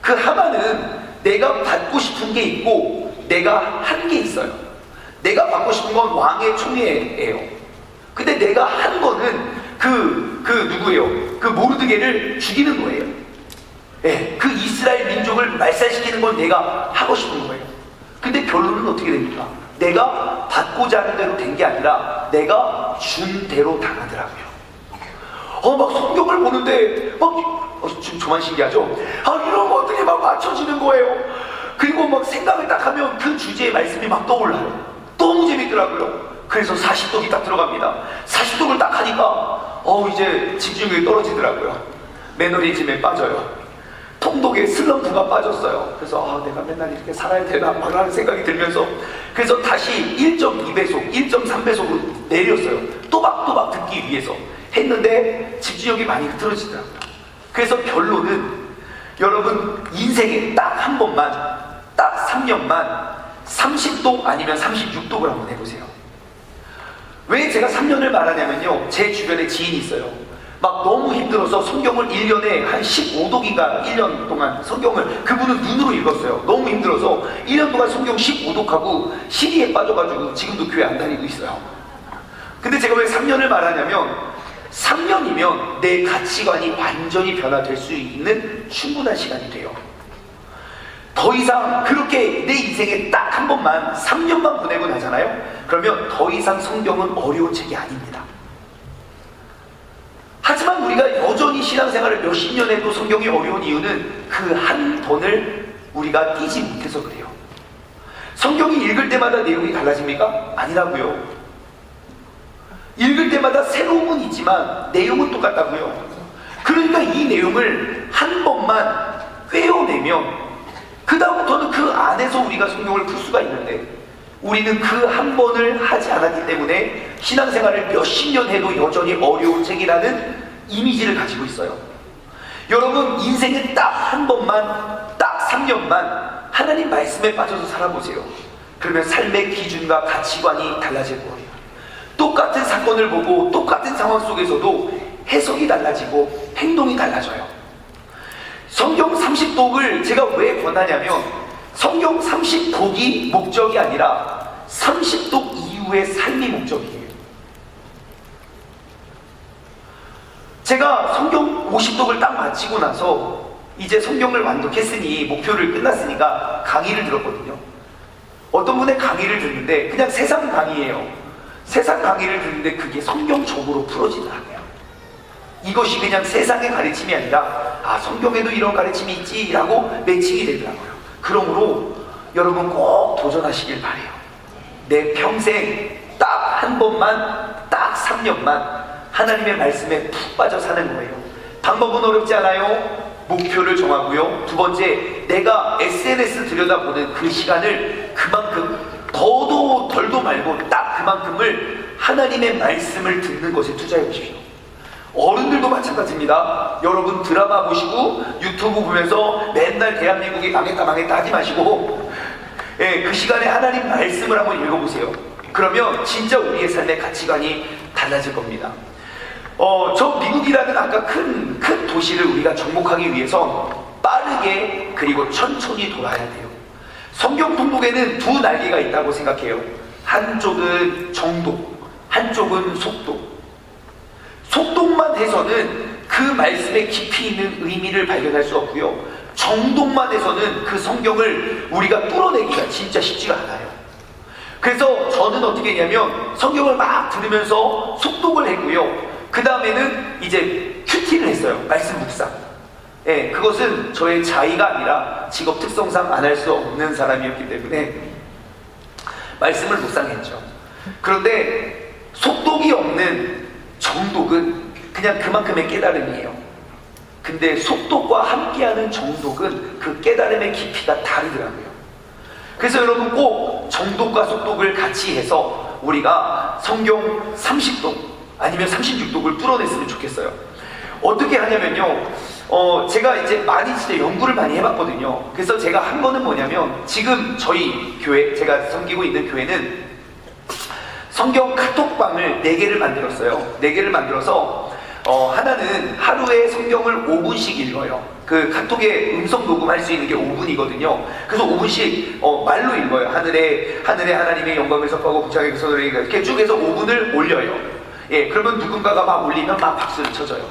그 하만은 내가 받고 싶은 게 있고 내가 한 게 있어요. 내가 받고 싶은 건 왕의 총애예요. 근데 내가 한 거는 누구예요? 그 모르드게를 죽이는 거예요. 예, 그 이스라엘 민족을 말살시키는 건 내가 하고 싶은 거예요. 근데 결론은 어떻게 됩니까? 내가 받고자 하는 대로 된 게 아니라 내가 준 대로 당하더라고요. 막 성경을 보는데 좀 저만 신기하죠? 이런 것들이 막 맞춰지는 거예요. 그리고 막 생각을 딱 하면 그 주제의 말씀이 막 떠올라요. 너무 재밌더라고요. 그래서 40독이 딱 들어갑니다. 40독을 딱 하니까 이제 집중력이 떨어지더라고요. 매너리즘에 빠져요. 통독에 슬럼프가 빠졌어요. 그래서 내가 맨날 이렇게 살아야 되나 막 하는 생각이 들면서 그래서 다시 1.2배속, 1.3배속으로 내렸어요. 또박또박 듣기 위해서 했는데 집중력이 많이 흐트러지더라고요. 그래서 결론은 여러분 인생에 딱 한 번만, 딱 3년만 30독 아니면 36독을 한번 해보세요. 왜 제가 3년을 말하냐면요, 제 주변에 지인이 있어요. 막 너무 힘들어서 성경을 1년에 한 15독인가 1년 동안 성경을 그분은 눈으로 읽었어요. 너무 힘들어서 1년 동안 성경 15독하고 시리에 빠져가지고 지금도 교회 안 다니고 있어요. 근데 제가 왜 3년을 말하냐면 3년이면 내 가치관이 완전히 변화될 수 있는 충분한 시간이 돼요. 더 이상 그렇게 내 인생에 딱 한 번만 3년만 보내고 나잖아요. 그러면 더 이상 성경은 어려운 책이 아닙니다. 하지만 우리가 여전히 신앙생활을 몇십 년 해도 성경이 어려운 이유는 그 한 번을 우리가 띄지 못해서 그래요. 성경이 읽을 때마다 내용이 달라집니까? 아니라고요. 읽을 때마다 새로움은 있지만 내용은 똑같다고요. 그러니까 이 내용을 한 번만 꿰어내면 그 다음부터는 그 안에서 우리가 성경을 풀 수가 있는데 우리는 그 한 번을 하지 않았기 때문에 신앙생활을 몇십 년 해도 여전히 어려운 책이라는 이미지를 가지고 있어요. 여러분, 인생은 딱 한 번만, 딱 3년만 하나님 말씀에 빠져서 살아보세요. 그러면 삶의 기준과 가치관이 달라질 거예요. 똑같은 사건을 보고 똑같은 상황 속에서도 해석이 달라지고 행동이 달라져요. 성경 30독을 제가 왜 권하냐면 성경 30독이 목적이 아니라 30독 이후의 삶이 목적이에요. 제가 성경 50독을 딱 마치고 나서 이제 성경을 완독했으니 목표를 끝났으니까 강의를 들었거든요. 어떤 분의 강의를 듣는데 그냥 세상 강의예요. 세상 강의를 듣는데 그게 성경적으로 풀어지지 않아요. 이것이 그냥 세상의 가르침이 아니라 성경에도 이런 가르침이 있지라고 매칭이 되더라고요. 그러므로 여러분 꼭 도전하시길 바래요. 내 평생 딱 한 번만, 딱 3년만 하나님의 말씀에 푹 빠져 사는 거예요. 방법은 어렵지 않아요. 목표를 정하고요. 두 번째, 내가 SNS 들여다보는 그 시간을 그만큼 더도 덜도 말고 딱 그만큼을 하나님의 말씀을 듣는 것에 투자해 보십시오. 어른들도 마찬가지입니다. 여러분 드라마 보시고 유튜브 보면서 맨날 대한민국이 망했다 하지 마시고 그 시간에 하나님 말씀을 한번 읽어보세요. 그러면 진짜 우리의 삶의 가치관이 달라질 겁니다. 저 미국이라는 아까 큰 도시를 우리가 정복하기 위해선 빠르게 그리고 천천히 돌아야 돼요. 성경 통독에는 두 날개가 있다고 생각해요. 한쪽은 정독, 한쪽은 속독. 속독만 해서는 그 말씀에 깊이 있는 의미를 발견할 수 없고요. 정독만 해서는 그 성경을 우리가 뚫어내기가 진짜 쉽지가 않아요. 그래서 저는 어떻게 했냐면 성경을 막 들으면서 속독을 했고요. 그 다음에는 이제 큐티를 했어요. 말씀 묵상. 그것은 저의 자의가 아니라 직업 특성상 안 할 수 없는 사람이었기 때문에 말씀을 묵상했죠. 그런데 속독이 없는 정독은 그냥 그만큼의 깨달음이에요. 근데 속독과 함께하는 정독은 그 깨달음의 깊이가 다르더라고요. 그래서 여러분 꼭 정독과 속독을 같이 해서 우리가 성경 30독 아니면 36독을 뚫어냈으면 좋겠어요. 어떻게 하냐면요, 제가 이제 많이 진짜 연구를 많이 해봤거든요. 그래서 제가 한 거는 뭐냐면 지금 저희 교회, 제가 섬기고 있는 교회는 성경 카톡방을 4개를 만들었어요. 4개를 만들어서 하나는 하루에 성경을 5분씩 읽어요. 그 카톡에 음성 녹음할 수 있는 게 5분이거든요. 그래서 5분씩 말로 읽어요. 하늘에 하나님의 영광을 선포하고 부창의 선을 이렇게 쭉 해서 5분을 올려요. 그러면 누군가가 막 올리면 막 박수를 쳐줘요.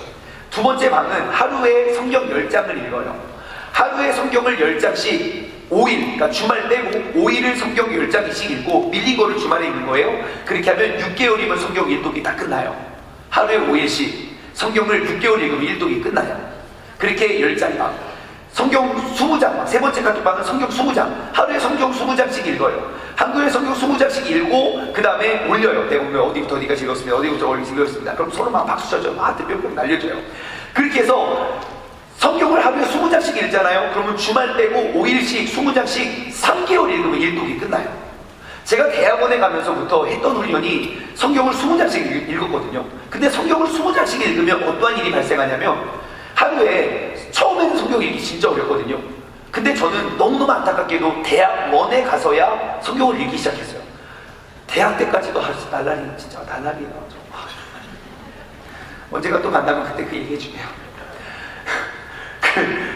두 번째 방은 하루에 성경 10장을 읽어요. 하루에 성경을 10장씩 5일, 그러니까 주말 빼고 5일을 성경 10장씩 읽고 밀린 거를 주말에 읽는 거예요. 그렇게 하면 6개월이면 성경 1독이 다 끝나요. 하루에 5일씩 성경을 6개월 읽으면 1독이 끝나요. 그렇게 10장방. 성경 20장, 세 번째 카톡방은 성경 20장. 하루에 성경 20장씩 읽어요. 한국에 성경 20장씩 읽고 그 다음에 올려요. 내가 어디부터 어디까지 읽었습니다. 어디부터 어디까지 읽었습니다. 그럼 서로 막 박수 쳐줘요. 막 뿅뿅 날려줘요. 그렇게 해서 성경을 하루에 20장씩 읽잖아요. 그러면 주말 빼고 5일씩 20장씩 3개월 읽으면 1독이 끝나요. 제가 대학원에 가면서부터 했던 훈련이 성경을 20장씩 읽었거든요. 근데 성경을 20장씩 읽으면 어떠한 일이 발생하냐면 하루에 처음에는 성경 읽기 진짜 어렵거든요. 근데 저는 너무너무 안타깝게도 대학 1에 가서야 성경을 읽기 시작했어요. 대학 때까지도 할 수 날라리 진짜 날라리 나오죠. 언제가 또 만나면 그때 그 얘기 해줄게요.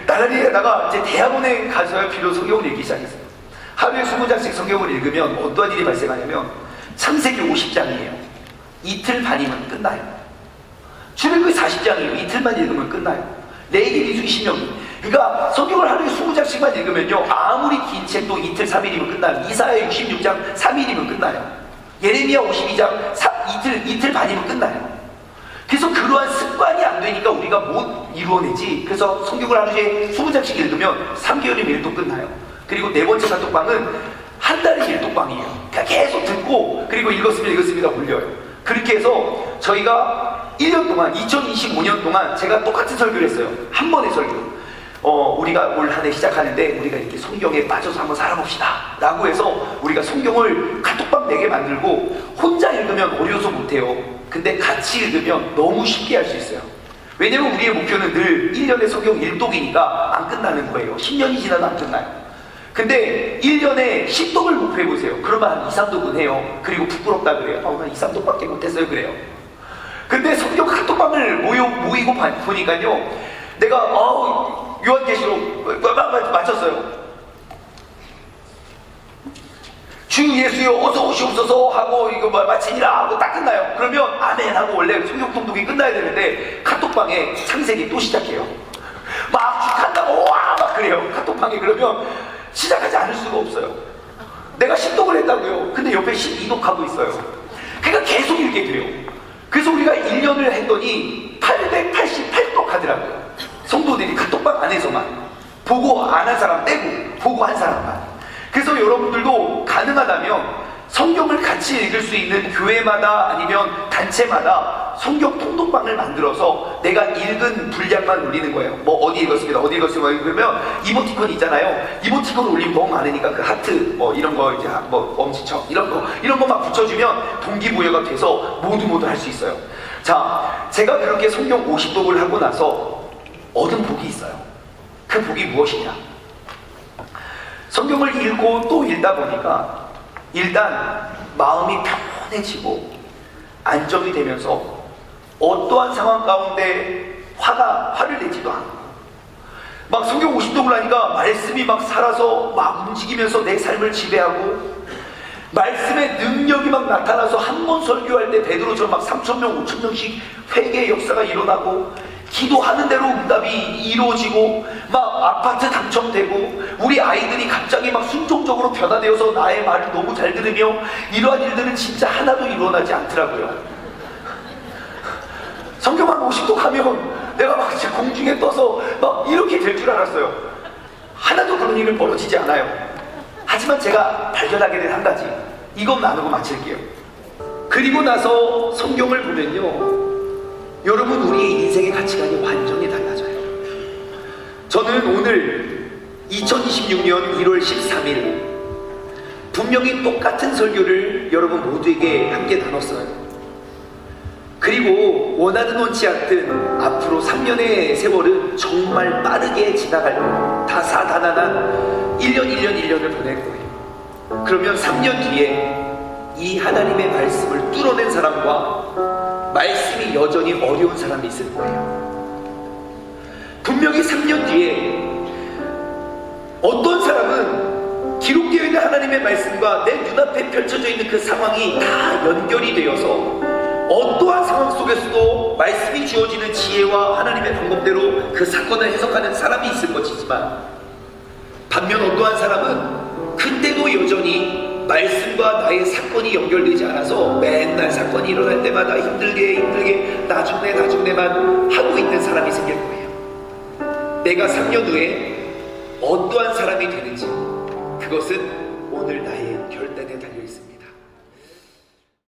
날라리에다가 이제 대학원에 가서야 비로소 성경을 읽기 시작했어요. 하루에 20장씩 성경을 읽으면 어떠한 일이 발생하냐면 창세기 50장이에요. 이틀 반이면 끝나요. 출애굽기 40장이에요. 이틀만 읽으면 끝나요. 레위기 수십 명이. 그러니까 성경을 하루에 20장씩만 읽으면요, 아무리 긴 책도 이틀 3일이면 끝나요. 이사야 66장 3일이면 끝나요. 예레미야 52장 이틀 반이면 끝나요. 그래서 그러한 습관이 안 되니까 우리가 못 이루어내지. 그래서 성경을 하루에 20장씩 읽으면 3개월이면 1독 끝나요. 그리고 네 번째 카톡방은 한 달에 1독방이에요. 그러니까 계속 듣고 그리고 읽었습니다 올려요. 그렇게 해서 저희가 1년 동안 2025년 동안 제가 똑같은 설교를 했어요. 한 번의 설교. 우리가 올 한 해 시작하는데 우리가 이렇게 성경에 빠져서 한번 살아봅시다 라고 해서 우리가 성경을 카톡방 4개 만들고 혼자 읽으면 어려워서 못해요. 근데 같이 읽으면 너무 쉽게 할 수 있어요. 왜냐면 우리의 목표는 늘 1년에 성경 1독이니까 안 끝나는 거예요. 10년이 지나도 안 끝나요. 근데 1년에 10독을 목표해보세요. 그러면 한 2, 3독은 해요. 그리고 부끄럽다 그래요. 난 2, 3독밖에 못했어요 그래요. 근데 성경 카톡방을 모이고 보니까요, 내가 요한계시록 맞췄어요. 주 예수여 어서 오시옵소서 하고 이거 마치니라 하고 딱 끝나요. 그러면 아멘 하고 원래 성경 통독이 끝나야 되는데 카톡방에 창세기 또 시작해요. 막 축한다고 와 막 그래요. 카톡방에. 그러면 시작하지 않을 수가 없어요. 내가 10독을 했다고요. 근데 옆에 12독 하고 있어요. 그러니까 계속 읽게 돼요. 그래서 우리가 1년을 했더니 888독 하더라고요. 성도들이 카톡방 안에서만 보고 안 한 사람 빼고 보고 한 사람만. 그래서 여러분들도 가능하다면 성경을 같이 읽을 수 있는 교회마다 아니면 단체마다 성경 통독방을 만들어서 내가 읽은 분량만 올리는 거예요. 뭐 어디 읽었습니다. 어디 읽었습니다. 그러면 이모티콘 있잖아요. 이모티콘 올리면 너무 많으니까 그 하트 뭐 이런 거 이제 뭐 엄지척 이런 거 막 붙여주면 동기부여가 돼서 모두 할 수 있어요. 자, 제가 그렇게 성경 50독을 하고 나서 얻은 복이 있어요. 그 복이 무엇이냐? 성경을 읽고 또 읽다 보니까 일단 마음이 편해지고 안정이 되면서 어떠한 상황 가운데 화를 내지도 않고 막 성경 50독을 하니까 말씀이 막 살아서 막 움직이면서 내 삶을 지배하고 말씀의 능력이 막 나타나서 한 번 설교할 때 베드로처럼 막 3,000명 5,000명씩 회개의 역사가 일어나고 기도하는 대로 응답이 이루어지고 막 아파트 당첨되고 우리 아이들이 갑자기 막 순종적으로 변화되어서 나의 말을 너무 잘 들으며 이러한 일들은 진짜 하나도 일어나지 않더라고요. 성경만 50독 하면 내가 막 진짜 공중에 떠서 막 이렇게 될 줄 알았어요. 하나도 그런 일은 벌어지지 않아요. 하지만 제가 발견하게 된 한 가지, 이것 나누고 마칠게요. 그리고 나서 성경을 보면요, 여러분 우리의 인생의 가치관이 완전히 달라져요. 저는 오늘 2026년 1월 13일 분명히 똑같은 설교를 여러분 모두에게 함께 나눴어요. 그리고 원하든 원치 않든 앞으로 3년의 세월은 정말 빠르게 지나갈 거예요. 다사다난한 1년을 보낼 거예요. 그러면 3년 뒤에 이 하나님의 말씀을 뚫어낸 사람과 말씀이 여전히 어려운 사람이 있을 거예요. 분명히 3년 뒤에 어떤 사람은 기록되어 있는 하나님의 말씀과 내 눈앞에 펼쳐져 있는 그 상황이 다 연결이 되어서 어떠한 상황 속에서도 말씀이 주어지는 지혜와 하나님의 방법대로 그 사건을 해석하는 사람이 있을 것이지만, 반면 어떠한 사람은 그때도 여전히 말씀과 나의 사건이 연결되지 않아서 맨날 사건이 일어날 때마다 힘들게 나중에만 하고 있는 사람이 생길 거예요. 내가 3년 후에 어떠한 사람이 되는지, 그것은 오늘 나의 결단에 달려 있습니다.